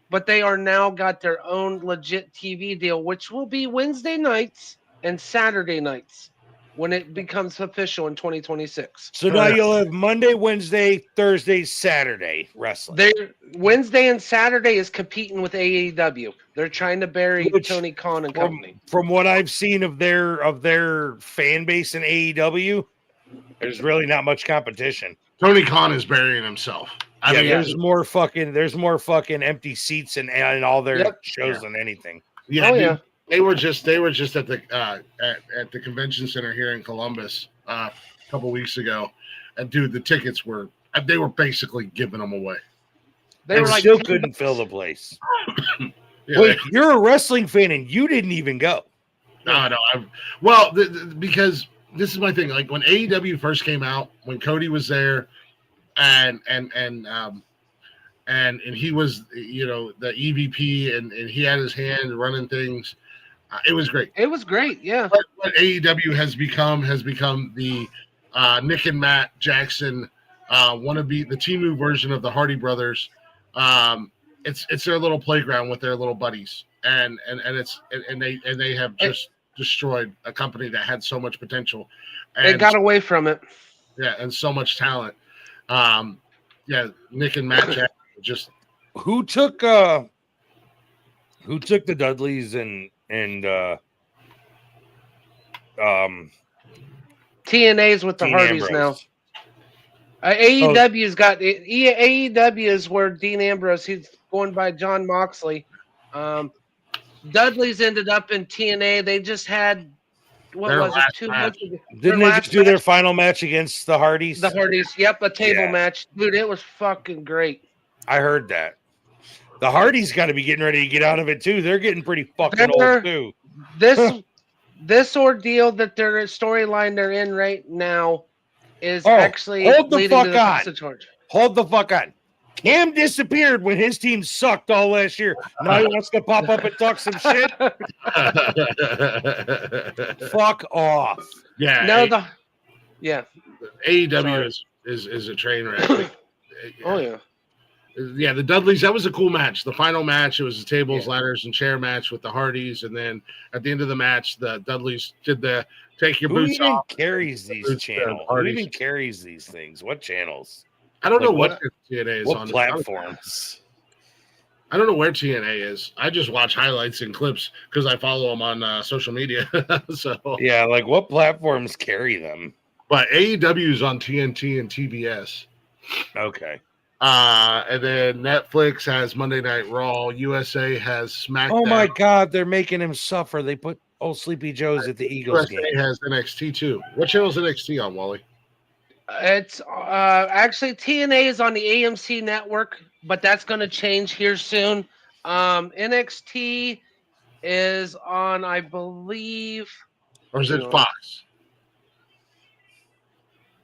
[SPEAKER 3] But they are now got their own legit TV deal, which will be Wednesday nights and Saturday nights when it becomes official in 2026.
[SPEAKER 2] So now you'll have Monday, Wednesday, Thursday, Saturday wrestling.
[SPEAKER 3] Wednesday and Saturday is competing with AEW. They're trying to bury Tony Khan and company.
[SPEAKER 2] From what I've seen of their fan base in AEW, there's really not much competition.
[SPEAKER 1] Tony Khan is burying himself. I mean,
[SPEAKER 2] there's more fucking empty seats and all their shows than anything.
[SPEAKER 1] Yeah, They were just at the at the convention center here in Columbus a couple weeks ago, and dude, the tickets they were basically giving them away.
[SPEAKER 2] They still couldn't fill the place. Wait, you're a wrestling fan and you didn't even go?
[SPEAKER 1] No. Because this is my thing. Like when AEW first came out, when Cody was there, and he was the EVP and he had his hand running things. It was great.
[SPEAKER 3] It was great, yeah.
[SPEAKER 1] But AEW has become the Nick and Matt Jackson wannabe, the Temu version of the Hardy Brothers. It's their little playground with their little buddies, and they have just destroyed a company that had so much potential. And
[SPEAKER 3] they got away from it.
[SPEAKER 1] Yeah, and so much talent. Nick and Matt Jackson just
[SPEAKER 2] who took the Dudleys and
[SPEAKER 3] TNA's with the Hardys now. AEW's got AEW is where Dean Ambrose, he's going by John Moxley. Dudley's ended up in TNA. They just had 2 months ago?
[SPEAKER 2] Didn't they just do their final match against the Hardys?
[SPEAKER 3] The Hardys, yep, a table match. Dude, it was fucking great.
[SPEAKER 2] I heard that. The Hardys got to be getting ready to get out of it too. They're getting pretty fucking old too.
[SPEAKER 3] This ordeal that their storyline they're in right now is actually
[SPEAKER 2] hold the fuck
[SPEAKER 3] on.
[SPEAKER 2] Hold the fuck on. Cam disappeared when his team sucked all last year. Now he wants to pop up and talk some shit. Fuck off.
[SPEAKER 1] Yeah. AEW
[SPEAKER 3] Sorry.
[SPEAKER 1] is a train wreck.
[SPEAKER 3] Oh yeah.
[SPEAKER 1] Yeah, the Dudleys, that was a cool match. The final match, it was a tables, ladders, and chair match with the Hardys. And then at the end of the match, the Dudleys did the take your boots off.
[SPEAKER 2] Who even carries these channels? Who even carries these things? What channels?
[SPEAKER 1] I don't know what TNA is on.
[SPEAKER 2] What platforms?
[SPEAKER 1] I don't know where TNA is. I just watch highlights and clips because I follow them on social media. So
[SPEAKER 2] yeah, like what platforms carry them?
[SPEAKER 1] But AEW is on TNT and TBS.
[SPEAKER 2] Okay.
[SPEAKER 1] And then Netflix has Monday Night Raw. USA has SmackDown.
[SPEAKER 2] Oh my God, they're making him suffer. They put old Sleepy Joe's at the Eagles
[SPEAKER 1] USA
[SPEAKER 2] game.
[SPEAKER 1] has NXT too. What channel is NXT on, Wally?
[SPEAKER 3] It's actually TNA is on the AMC network, but that's going to change here soon. NXT is on, I believe,
[SPEAKER 1] or is it Fox?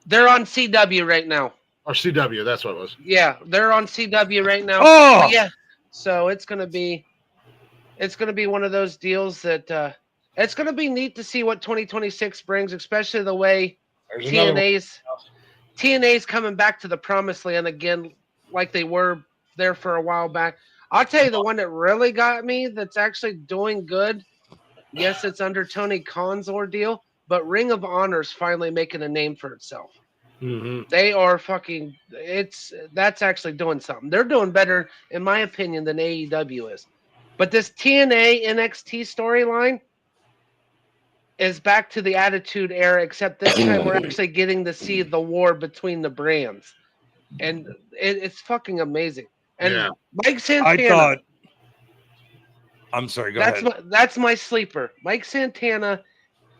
[SPEAKER 3] They're on CW right now.
[SPEAKER 1] Or CW, that's what it was.
[SPEAKER 3] Yeah, they're on CW right now.
[SPEAKER 2] Oh,
[SPEAKER 3] yeah. So it's going to be. it's going to be one of those deals that it's going to be neat to see what 2026 brings, especially the way
[SPEAKER 1] There's another one.
[SPEAKER 3] TNA's coming back to the promised land again, like they were there for a while back. I'll tell you the one that really got me that's actually doing good. Yes, it's under Tony Khan's ordeal, but Ring of Honor's finally making a name for itself.
[SPEAKER 1] Mhm.
[SPEAKER 3] They are fucking. That's actually doing something. They're doing better, in my opinion, than AEW is. But this TNA NXT storyline is back to the Attitude Era, except this time we're actually getting to see the war between the brands, and it's fucking amazing. And
[SPEAKER 1] Yeah.
[SPEAKER 3] Mike Santana.
[SPEAKER 2] I thought. I'm sorry. Go ahead.
[SPEAKER 3] That's my sleeper. Mike Santana.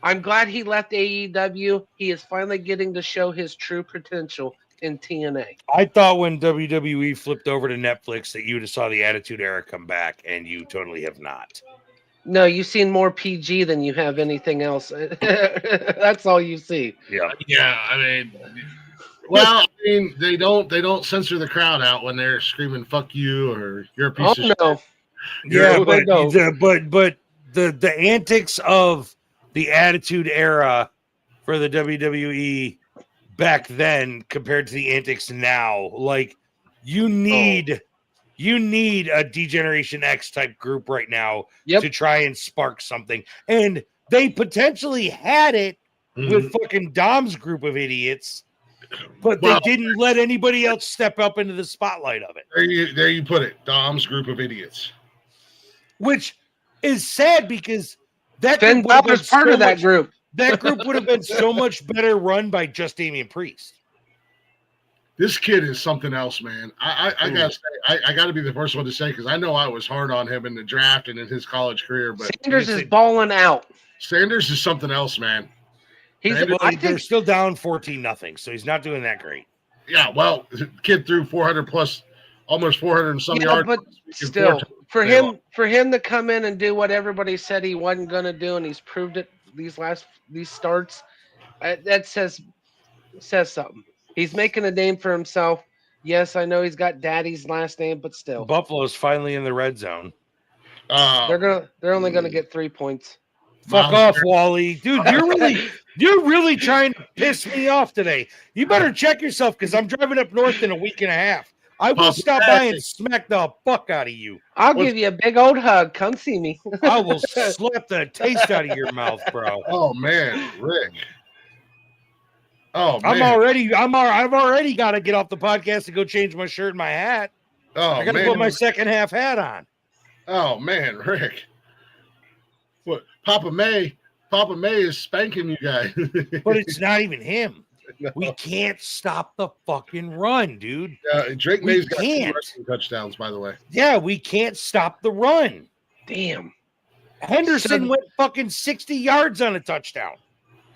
[SPEAKER 3] I'm glad he left AEW. He is finally getting to show his true potential in TNA.
[SPEAKER 2] I thought when WWE flipped over to Netflix that you would have saw the Attitude Era come back, and you totally have not.
[SPEAKER 3] No, you've seen more PG than you have anything else. That's all you see.
[SPEAKER 2] Yeah.
[SPEAKER 1] Yeah, I mean, well, I mean, they don't censor the crowd out when they're screaming "fuck you" or "you're a piece
[SPEAKER 3] Oh
[SPEAKER 1] of shit."
[SPEAKER 3] no.
[SPEAKER 2] Yeah,
[SPEAKER 3] No, they don't.
[SPEAKER 2] but the antics of the Attitude Era for the WWE back then compared to the antics now, like you need a Degeneration X type group right now
[SPEAKER 3] Yep.
[SPEAKER 2] to try and spark something, and they potentially had it with fucking Dom's group of idiots, but they didn't let anybody else step up into the spotlight of it.
[SPEAKER 1] There you put it, Dom's group of idiots.
[SPEAKER 2] Which is sad because that
[SPEAKER 3] Finn
[SPEAKER 2] group would have been
[SPEAKER 3] Balor's part
[SPEAKER 2] so
[SPEAKER 3] of that
[SPEAKER 2] much,
[SPEAKER 3] group.
[SPEAKER 2] that group would have been so much better run by just Damian Priest.
[SPEAKER 1] This kid is something else, man. I gotta say, I gotta be the first one to say, because I know I was hard on him in the draft and in his college career, but
[SPEAKER 3] Sanders is balling out.
[SPEAKER 1] Sanders is something else, man.
[SPEAKER 2] They're still down 14-0, so he's not doing that great.
[SPEAKER 1] Yeah, well, the kid threw 400 plus, almost 400 and some yards.
[SPEAKER 3] But still, for him to come in and do what everybody said he wasn't going to do, and he's proved it these starts, that says something. He's making a name for himself. Yes, I know he's got Daddy's last name, but still,
[SPEAKER 2] Buffalo's finally in the red zone.
[SPEAKER 3] They're only gonna get 3 points.
[SPEAKER 2] Fuck off, Wally, dude. You're really trying to piss me off today. You better check yourself because I'm driving up north in a week and a half. I will stop by and smack the fuck out of you.
[SPEAKER 3] I'll give you a big old hug. Come see me.
[SPEAKER 2] I will slap the taste out of your mouth, bro.
[SPEAKER 1] Oh man, Rick. Oh, man.
[SPEAKER 2] I've already got to get off the podcast and go change my shirt and my hat.
[SPEAKER 1] Oh,
[SPEAKER 2] I got to put my second half hat on.
[SPEAKER 1] Oh man, Rick. What? Papa May is spanking you guys.
[SPEAKER 2] But it's not even him. No. We can't stop the fucking run, dude.
[SPEAKER 1] Drake May's got 2 rushing touchdowns, by the way.
[SPEAKER 2] Yeah, we can't stop the run.
[SPEAKER 3] Damn.
[SPEAKER 2] Henderson went fucking 60 yards on a touchdown.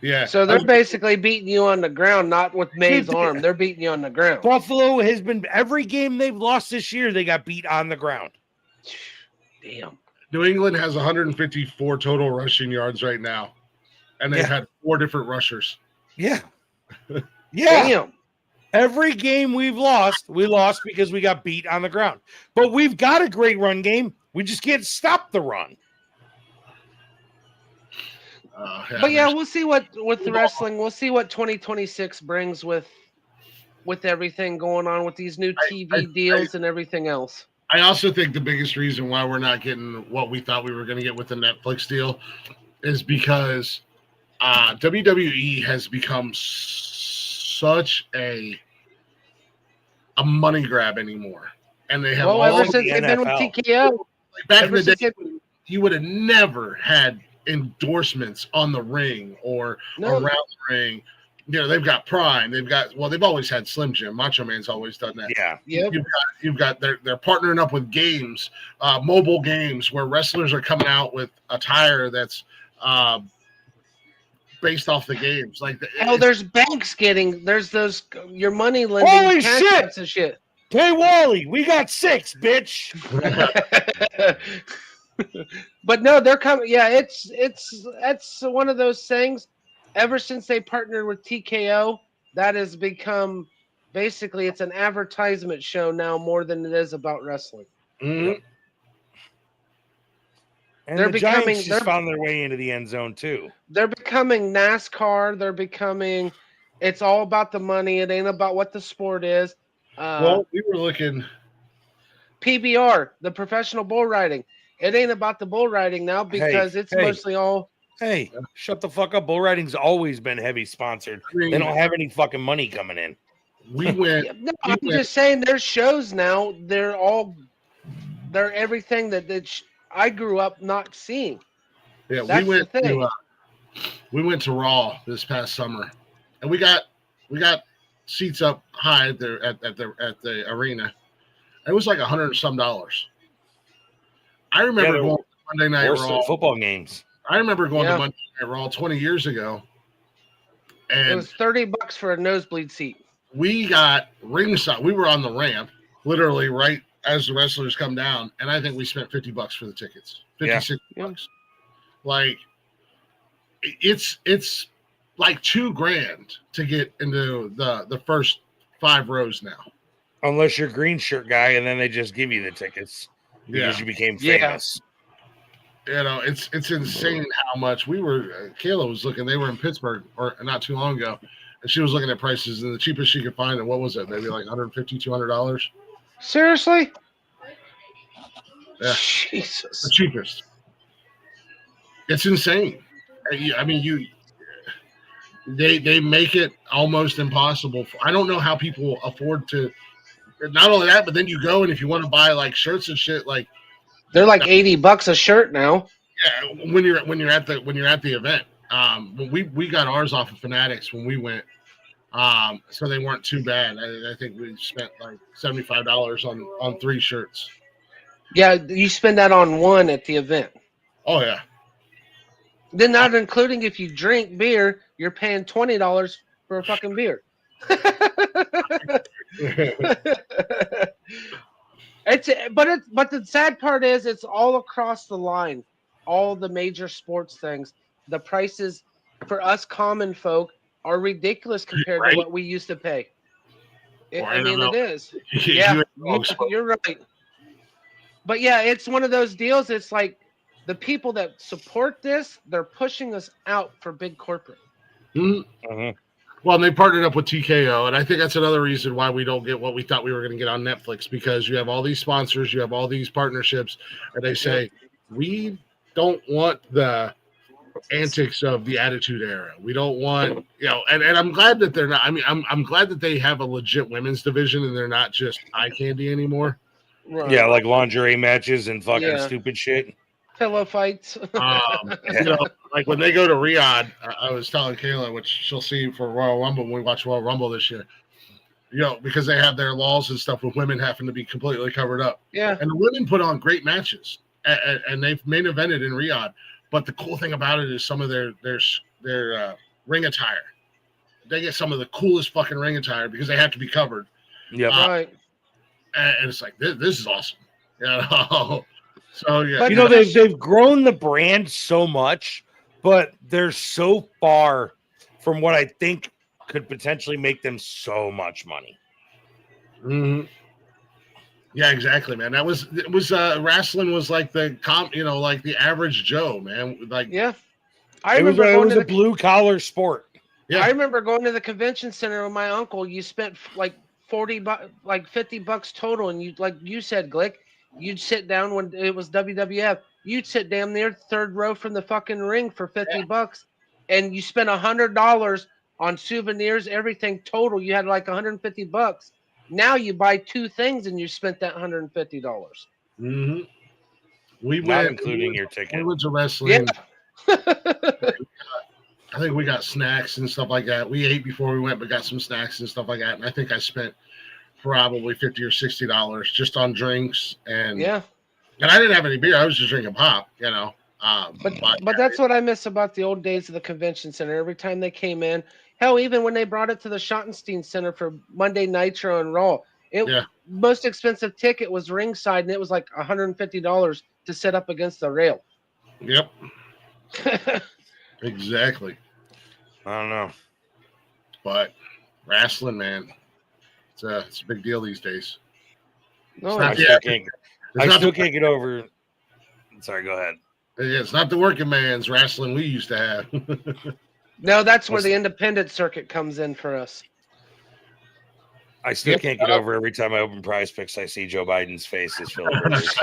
[SPEAKER 1] Yeah.
[SPEAKER 3] So they're basically beating you on the ground, not with May's arm. They're beating you on the ground.
[SPEAKER 2] Buffalo has been every game they've lost this year, they got beat on the ground.
[SPEAKER 3] Damn.
[SPEAKER 1] New England has 154 total rushing yards right now. And they've had 4 different rushers.
[SPEAKER 2] Yeah. Yeah.
[SPEAKER 3] Damn.
[SPEAKER 2] Every game we lost because we got beat on the ground. But we've got a great run game. We just can't stop the run.
[SPEAKER 3] But yeah, we'll see what with the wrestling. We'll see what 2026 brings with everything going on with these new TV deals and everything else.
[SPEAKER 1] I also think the biggest reason why we're not getting what we thought we were going to get with the Netflix deal is because WWE has become such a money grab anymore, and they have
[SPEAKER 3] ever since they've been with TKO.
[SPEAKER 1] Like back in the day, you would have never had endorsements on the ring or around the ring. You know, they've got Prime. They've always had Slim Jim. Macho Man's always done that.
[SPEAKER 2] Yeah.
[SPEAKER 3] Yep.
[SPEAKER 1] You've got they're partnering up with games, mobile games where wrestlers are coming out with attire that's based off the games. Like
[SPEAKER 3] there's banks there's those your money lending.
[SPEAKER 2] Holy shit!
[SPEAKER 3] And shit.
[SPEAKER 2] Hey Wally, we got 6, bitch.
[SPEAKER 3] But no, they're coming. Yeah, it's one of those things. Ever since they partnered with TKO, that has become basically it's an advertisement show now more than it is about wrestling.
[SPEAKER 1] Mm-hmm.
[SPEAKER 2] And
[SPEAKER 3] They're
[SPEAKER 2] the Giants
[SPEAKER 3] becoming-
[SPEAKER 2] just
[SPEAKER 3] they're-
[SPEAKER 2] found their way into the end zone too.
[SPEAKER 3] They're becoming NASCAR. They're becoming. It's all about the money. It ain't about what the sport is.
[SPEAKER 1] Well, we were looking.
[SPEAKER 3] PBR, the professional bull riding. It ain't about the bull riding now because it's
[SPEAKER 2] hey.
[SPEAKER 3] mostly all.
[SPEAKER 2] Hey, shut the fuck up. Bull riding's always been heavy sponsored.
[SPEAKER 1] I mean,
[SPEAKER 2] They don't have any fucking money coming in.
[SPEAKER 1] We went.
[SPEAKER 3] No, I'm just saying there's shows now. They're everything that I grew up not seeing.
[SPEAKER 1] Yeah,
[SPEAKER 3] That's the thing.
[SPEAKER 1] We went to Raw this past summer, and we got seats up high there at the arena. It was like $100 and some. I remember going to Monday Night Raw
[SPEAKER 2] football games.
[SPEAKER 1] I remember going to Monday Night Raw 20 years ago, and
[SPEAKER 3] it was $30 for a nosebleed seat.
[SPEAKER 1] We got ringside. We were on the ramp, literally right as the wrestlers come down, and I think we spent $50 for the tickets. $50-$60. Like it's like $2,000 to get into the first 5 rows now.
[SPEAKER 2] Unless you're a green shirt guy, and then they just give you the tickets because you became famous.
[SPEAKER 1] You know, it's insane how much we were. Kayla was looking. They were in Pittsburgh or not too long ago, and she was looking at prices, and the cheapest she could find. And what was it? Maybe like $150, $200.
[SPEAKER 3] Seriously?
[SPEAKER 1] Yeah,
[SPEAKER 3] Jesus.
[SPEAKER 1] the cheapest. It's insane. I mean, they make it almost impossible. I don't know how people afford to. Not only that, but then you go and if you want to buy like shirts and shit, like
[SPEAKER 3] they're like $80 a shirt now.
[SPEAKER 1] Yeah, when you're at the event. We got ours off of Fanatics when we went. So they weren't too bad. I think we spent like $75 on 3 shirts.
[SPEAKER 3] Yeah, you spend that on one at the event.
[SPEAKER 1] Oh yeah.
[SPEAKER 3] Then not including if you drink beer, you're paying $20 for a fucking beer. But the sad part is it's all across the line. All the major sports things, the prices for us common folk are ridiculous compared to what we used to pay. It is. Yeah, you're right. But yeah, it's one of those deals. It's like the people that support this, they're pushing us out for big corporate.
[SPEAKER 1] Mm-hmm. Well, and they partnered up with TKO, and I think that's another reason why we don't get what we thought we were going to get on Netflix, because you have all these sponsors, you have all these partnerships, and they say, we don't want the antics of the Attitude Era. We don't want, and I'm glad that they're not. I mean, I'm glad that they have a legit women's division and they're not just eye candy anymore.
[SPEAKER 3] Right.
[SPEAKER 2] Yeah, like lingerie matches and fucking stupid shit.
[SPEAKER 3] Pillow fights.
[SPEAKER 1] Like when they go to Riyadh, I was telling Kayla, which she'll see for Royal Rumble when we watch Royal Rumble this year, because they have their laws and stuff with women having to be completely covered up.
[SPEAKER 3] Yeah.
[SPEAKER 1] And the women put on great matches, and they've main evented in Riyadh. But the cool thing about it is some of their ring attire. They get some of the coolest fucking ring attire because they have to be covered.
[SPEAKER 2] Yeah.
[SPEAKER 3] Right.
[SPEAKER 1] And it's like, this is awesome. So yeah,
[SPEAKER 2] but they've grown the brand so much, but they're so far from what I think could potentially make them so much money.
[SPEAKER 1] Mm-hmm. Yeah, exactly, man. Wrestling was like like the average Joe, man. Like,
[SPEAKER 3] yeah,
[SPEAKER 2] it was a blue collar sport.
[SPEAKER 3] Yeah, I remember going to the convention center with my uncle. You spent like $50 total, and you said, Glick, you'd sit down when it was WWF. You'd sit damn near third row from the fucking ring for $50, and you spent $100 on souvenirs, everything total. You had like $150. Now you buy 2 things and you spent that $150.
[SPEAKER 1] Mm-hmm.
[SPEAKER 2] Not including your ticket.
[SPEAKER 1] We went to wrestling.
[SPEAKER 3] Yeah.
[SPEAKER 1] I think we got snacks and stuff like that. We ate before we went, but got some snacks and stuff like that. And I think I spent probably $50 or $60 just on drinks and I didn't have any beer. I was just drinking pop,
[SPEAKER 3] But that's what I miss about the old days of the convention center. Every time they came in, hell, even when they brought it to the Schottenstein Center for Monday Nitro and Raw, most expensive ticket was ringside, and it was like $150 to sit up against the rail.
[SPEAKER 1] Yep. Exactly.
[SPEAKER 2] I don't know,
[SPEAKER 1] but wrestling, man, it's a big deal these days.
[SPEAKER 3] No,
[SPEAKER 2] I still can't get over. Sorry, go ahead.
[SPEAKER 1] It's not the working man's wrestling we used to have.
[SPEAKER 3] No, that's where the independent circuit comes in for us.
[SPEAKER 2] I still can't get over every time I open Prize Picks, I see Joe Biden's face as Philip Rivers.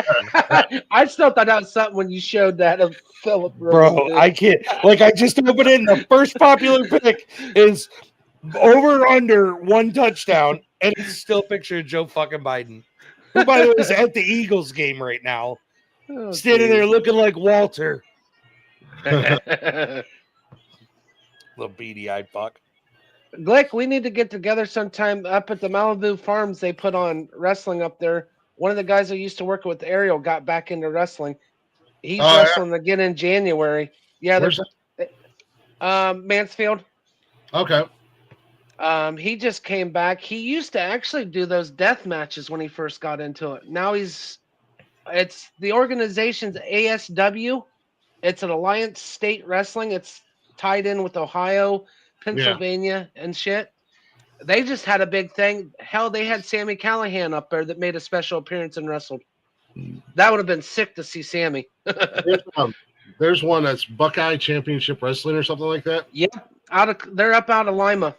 [SPEAKER 3] I still thought that was something when you showed that of Philip Rivers.
[SPEAKER 2] Bro, I can't. Like, I just opened it, and the first popular pick is over under 1 touchdown, and it's still a picture of Joe fucking Biden, who, by the way, is at the Eagles game right now, standing there looking like Walter. Little beady-eyed fuck.
[SPEAKER 3] Glick, we need to get together sometime up at the Malibu Farms. They put on wrestling up there. One of the guys I used to work with, Ariel, got back into wrestling. He's wrestling again in January. Yeah,
[SPEAKER 1] Where's
[SPEAKER 3] Mansfield.
[SPEAKER 1] Okay.
[SPEAKER 3] He just came back. He used to actually do those death matches when he first got into it. Now it's the organization's ASW. It's an Alliance State Wrestling. It's tied in with Ohio, Pennsylvania, and shit. They just had a big thing. Hell, they had Sammy Callahan up there that made a special appearance and wrestled. That would have been sick to see Sammy.
[SPEAKER 1] There's one that's Buckeye Championship Wrestling or something like that.
[SPEAKER 3] Yep, they're up out of Lima.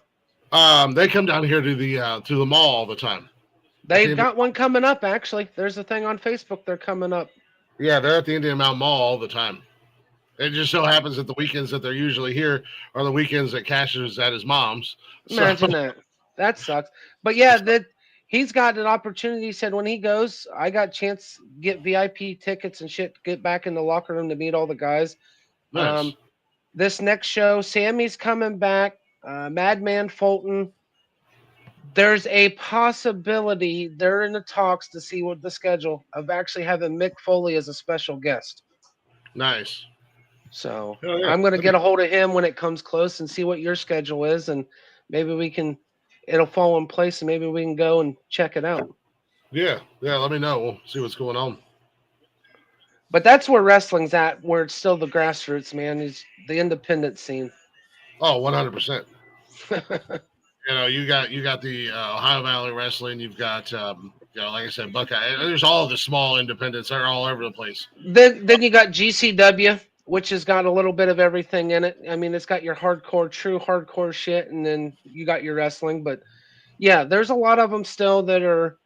[SPEAKER 1] They come down here to the mall all the time.
[SPEAKER 3] They've got one coming up, actually. There's a thing on Facebook. They're coming up.
[SPEAKER 1] Yeah, they're at the Indian Mountain Mall all the time. It just so happens that the weekends that they're usually here are the weekends that Cash is at his mom's.
[SPEAKER 3] Imagine that. That sucks. But yeah, he's got an opportunity. He said when he goes, I got a chance to get VIP tickets and shit, get back in the locker room to meet all the guys.
[SPEAKER 1] Nice.
[SPEAKER 3] This next show, Sammy's coming back. Madman Fulton. There's a possibility they're in the talks to see what the schedule of actually having Mick Foley as a special guest.
[SPEAKER 1] Nice.
[SPEAKER 3] So I'm going to get a hold of him when it comes close and see what your schedule is. And maybe it'll fall in place and maybe we can go and check it out.
[SPEAKER 1] Yeah. Let me know. We'll see what's going on.
[SPEAKER 3] But that's where wrestling's at, where it's still the grassroots, man, is the independent scene.
[SPEAKER 1] Oh, 100%. You got the Ohio Valley Wrestling. You've got, like I said, Buckeye. There's all the small independents. They're all over the place.
[SPEAKER 3] Then you got GCW, which has got a little bit of everything in it. I mean, it's got your true hardcore shit, and then you got your wrestling. But yeah, there's a lot of them still that are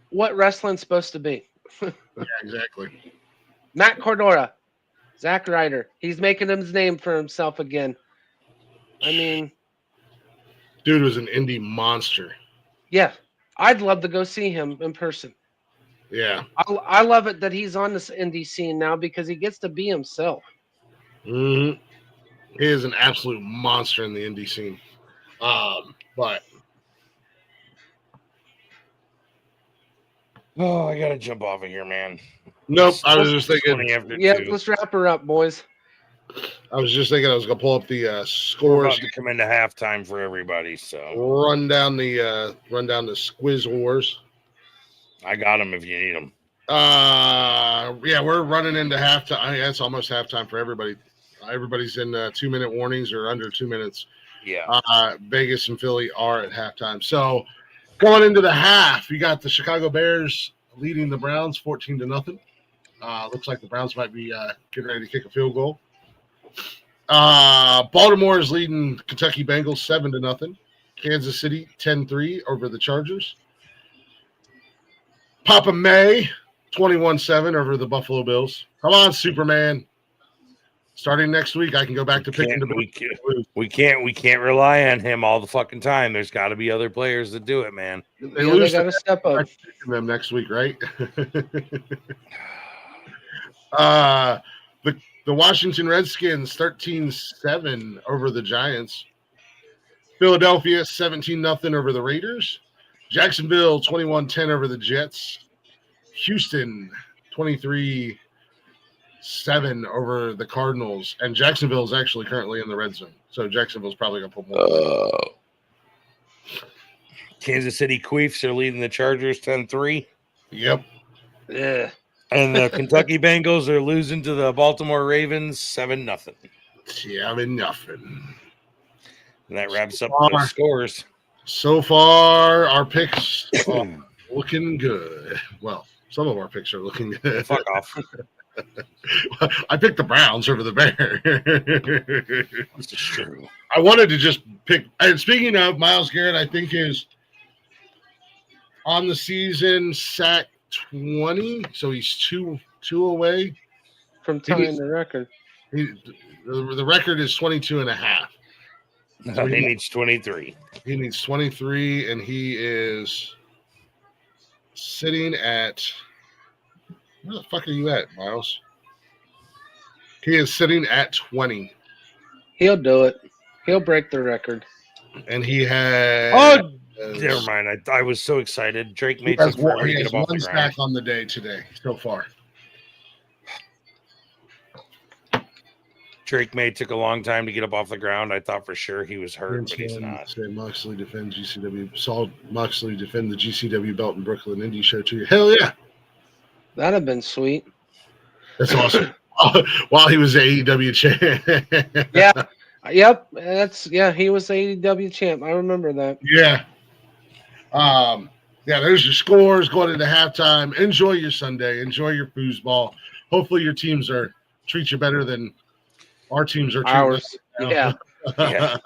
[SPEAKER 3] what wrestling's supposed to be.
[SPEAKER 1] Yeah, exactly.
[SPEAKER 3] Matt Cordora, Zack Ryder. He's making his name for himself again. I mean,
[SPEAKER 1] dude was an indie monster.
[SPEAKER 3] Yeah, I'd love to go see him in person.
[SPEAKER 1] Yeah.
[SPEAKER 3] I love it that he's on this indie scene now because he gets to be himself.
[SPEAKER 1] Mm-hmm. He is an absolute monster in the indie scene. But
[SPEAKER 2] I gotta jump off of here, man.
[SPEAKER 1] Nope. I was just thinking.
[SPEAKER 3] Let's wrap her up, boys.
[SPEAKER 1] I was just thinking I was gonna pull up the
[SPEAKER 2] We're
[SPEAKER 1] scores.
[SPEAKER 2] about to come into halftime for everybody, so
[SPEAKER 1] run down the Squiz Wars.
[SPEAKER 2] I got them if you need them.
[SPEAKER 1] Yeah, we're running into halftime. I mean, it's almost halftime for everybody. Everybody's in 2-minute warnings or under 2 minutes.
[SPEAKER 2] Yeah.
[SPEAKER 1] Vegas and Philly are at halftime. So going into the half, you got the Chicago Bears leading the Browns 14-0. Looks like the Browns might be getting ready to kick a field goal. Baltimore is leading Kentucky Bengals 7-0. Kansas City 10-3 over the Chargers. Papa May 21-7 over the Buffalo Bills. Come on, Superman. Starting next week, I can go back to picking the.
[SPEAKER 2] We can't rely on him all the fucking time. There's got to be other players that do it, man.
[SPEAKER 1] They lose.
[SPEAKER 3] They got to step up.
[SPEAKER 1] Them next week, right? The Washington Redskins 13-7 over the Giants. Philadelphia 17-0 over the Raiders. Jacksonville 21-10 over the Jets. Houston 23-7 over the Cardinals. And Jacksonville is actually currently in the red zone. So Jacksonville's probably going to put more.
[SPEAKER 2] Kansas City Queefs are leading the Chargers 10-3.
[SPEAKER 1] Yep.
[SPEAKER 3] Yeah.
[SPEAKER 2] And the Kentucky Bengals are losing to the Baltimore Ravens 7-0.
[SPEAKER 1] 7-0.
[SPEAKER 2] And that wraps up the scores.
[SPEAKER 1] So far, our picks are looking good. Well, some of our picks are looking good.
[SPEAKER 2] Fuck off.
[SPEAKER 1] I picked the Browns over the Bears.
[SPEAKER 2] This is true.
[SPEAKER 1] I wanted to just pick. And speaking of Myles Garrett, I think is on the season sack 20, so he's two away
[SPEAKER 3] From tying the record.
[SPEAKER 1] The record is 22 and a half.
[SPEAKER 2] So he needs 23.
[SPEAKER 1] He needs 23, and he is sitting at – where the fuck are you at, Miles? He is sitting at 20.
[SPEAKER 3] He'll do it. He'll break the record.
[SPEAKER 1] And he has –
[SPEAKER 2] Oh, never mind. I was so excited. Drake made some forever to
[SPEAKER 1] he
[SPEAKER 2] get
[SPEAKER 1] has
[SPEAKER 2] him off the
[SPEAKER 1] one
[SPEAKER 2] ground.
[SPEAKER 1] sack on the day today so far.
[SPEAKER 2] Drake May took a long time to get up off the ground. I thought for sure he was hurt, but he's not.
[SPEAKER 1] Say Moxley defend GCW. Saw Moxley defend the GCW belt in Brooklyn Indie show too. Hell yeah.
[SPEAKER 3] That'd have been sweet.
[SPEAKER 1] That's awesome. While he was AEW champ.
[SPEAKER 3] Yeah. Yep. He was the AEW champ. I remember that.
[SPEAKER 1] Yeah. There's your scores going into halftime. Enjoy your Sunday. Enjoy your foosball. Hopefully your teams treat you better than our teams are treating
[SPEAKER 3] ours.
[SPEAKER 1] us.
[SPEAKER 2] Yeah.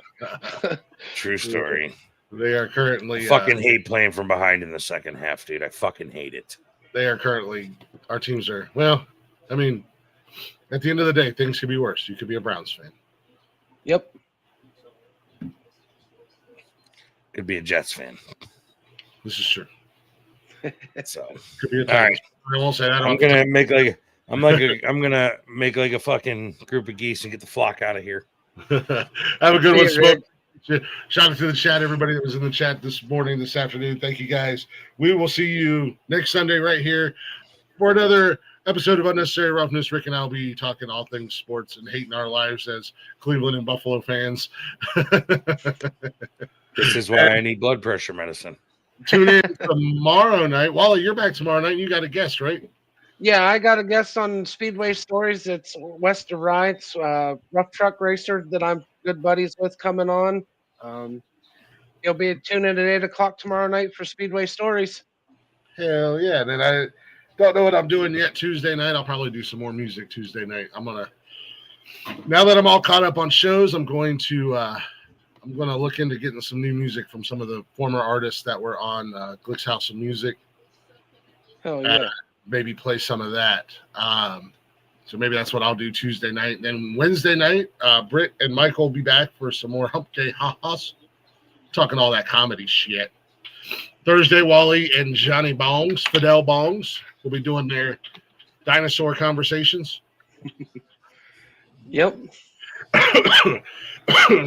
[SPEAKER 2] True story.
[SPEAKER 1] They are currently
[SPEAKER 2] I fucking hate playing from behind in the second half, dude. I fucking hate it.
[SPEAKER 1] They are currently our teams are at the end of the day, things could be worse. You could be a Browns fan.
[SPEAKER 3] Yep.
[SPEAKER 2] Could be a Jets fan.
[SPEAKER 1] This is true.
[SPEAKER 2] So
[SPEAKER 1] Could be a
[SPEAKER 2] all right.
[SPEAKER 1] I won't say that.
[SPEAKER 2] I'm gonna make a fucking group of geese and get the flock out of here.
[SPEAKER 1] Have a good one, Smoke. Shout out to the chat, everybody that was in the chat this morning, this afternoon. Thank you, guys. We will see you next Sunday right here for another episode of Unnecessary Roughness. Rick and I will be talking all things sports and hating our lives as Cleveland and Buffalo fans.
[SPEAKER 2] This is why I need blood pressure medicine.
[SPEAKER 1] Tune in tomorrow night. Wally, you're back tomorrow night. You got a guest, right?
[SPEAKER 3] Yeah, I got a guest on Speedway Stories. It's West of Rights, rough truck racer that I'm good buddies with coming on. He'll be tuning in at 8 o'clock tomorrow night for Speedway Stories.
[SPEAKER 1] Hell yeah. And then I don't know what I'm doing yet Tuesday night. I'll probably do some more music Tuesday night. Now that I'm all caught up on shows, I'm going to look into getting some new music from some of the former artists that were on Glick's House of Music.
[SPEAKER 3] Hell yeah.
[SPEAKER 1] Maybe play some of that. So maybe that's what I'll do Tuesday night. Then Wednesday night, Britt and Michael will be back for some more Hump Day Ha-Has, talking all that comedy shit. Thursday, Wally and Johnny Bongs, Fidel Bongs, will be doing their dinosaur conversations.
[SPEAKER 3] Yep.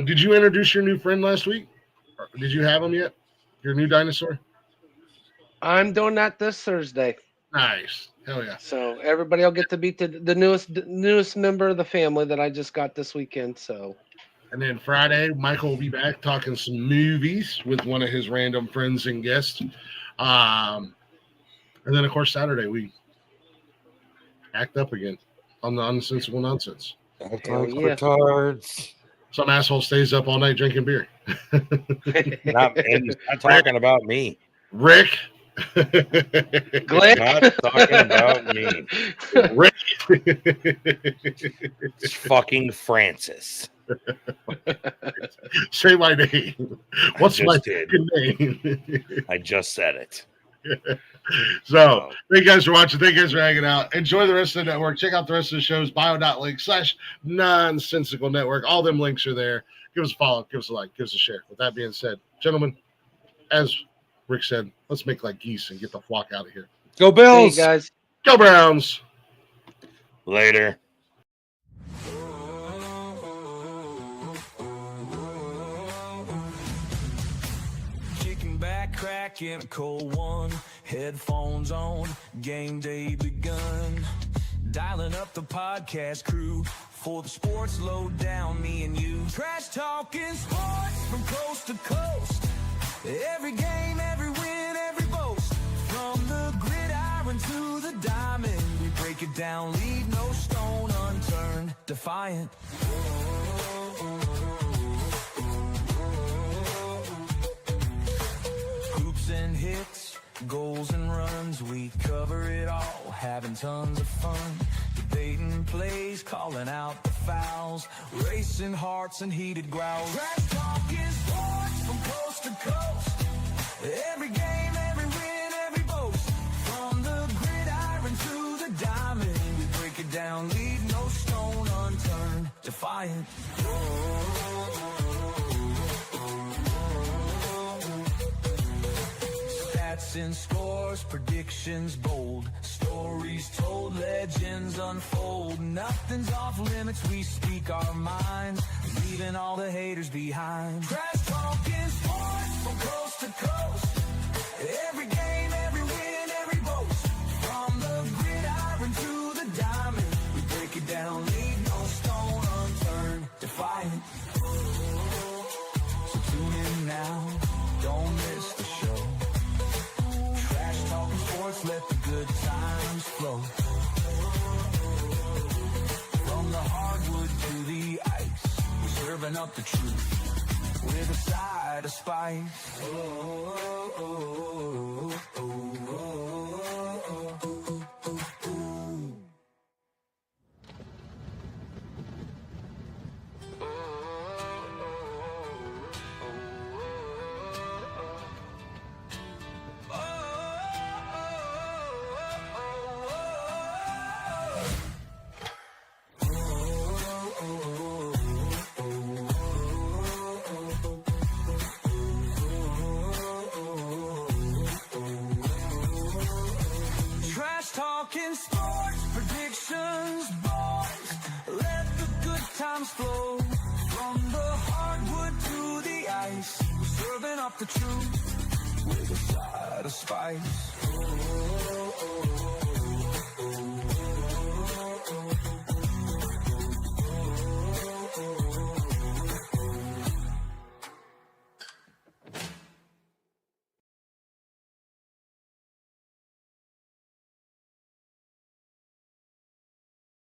[SPEAKER 1] Did you introduce your new friend last week? Or did you have him yet? Your new dinosaur?
[SPEAKER 3] I'm doing that this Thursday.
[SPEAKER 1] Nice. Hell yeah.
[SPEAKER 3] So everybody will get to meet the newest member of the family that I just got this weekend. So.
[SPEAKER 1] And then Friday, Michael will be back talking some movies with one of his random friends and guests. And then, of course, Saturday, we act up again on the Unsensible Nonsense.
[SPEAKER 2] Act like retards.
[SPEAKER 1] Some asshole stays up all night drinking beer.
[SPEAKER 2] Not talking about me.
[SPEAKER 1] Rick.
[SPEAKER 3] Glick.
[SPEAKER 2] Not talking about me.
[SPEAKER 1] Rick.
[SPEAKER 2] It's fucking Francis.
[SPEAKER 1] Say my name. What's my name?
[SPEAKER 2] I just said it.
[SPEAKER 1] So, thank you guys for watching. Thank you guys for hanging out. Enjoy the rest of the network. Check out the rest of the shows, bio.link/nonsensical network. All them links are there. Give us a follow, give us a like, give us a share. With that being said, gentlemen, as Rick said, let's make like geese and get the flock out of here.
[SPEAKER 2] Go Bills!
[SPEAKER 3] Hey, guys.
[SPEAKER 1] Go Browns!
[SPEAKER 2] Later.
[SPEAKER 5] Cracking a cold one, headphones on, game day begun. Dialing up the podcast crew for the sports lowdown, me and you. Trash talking sports from coast to coast. Every game, every win, every boast. From the gridiron to the diamond, we break it down, leave no stone unturned. Defiant. And hits, Goals and runs, we cover it all, having tons of fun. Debating plays, calling out the fouls, racing hearts and heated growls. Trash talking sports from coast to coast. Every game, every win, every boast. From the gridiron to the diamond, we break it down, leave no stone unturned. Defiant. Stats and scores, predictions bold. Stories told, legends unfold. Nothing's off limits, we speak our minds, leaving all the haters behind. Trash talking sports from coast to coast. Every game, every win, every boast. From the gridiron to the diamond, we break it down, leave no stone unturned. Defiant. So tune in now, don't miss the show. Trash talking sports, let the good times flow. From the hardwood to the ice, we're serving up the truth with a side of spice. Talking sports, predictions, boys. Let the good times flow. From the hardwood to the ice, we're serving up the truth with a side of spice.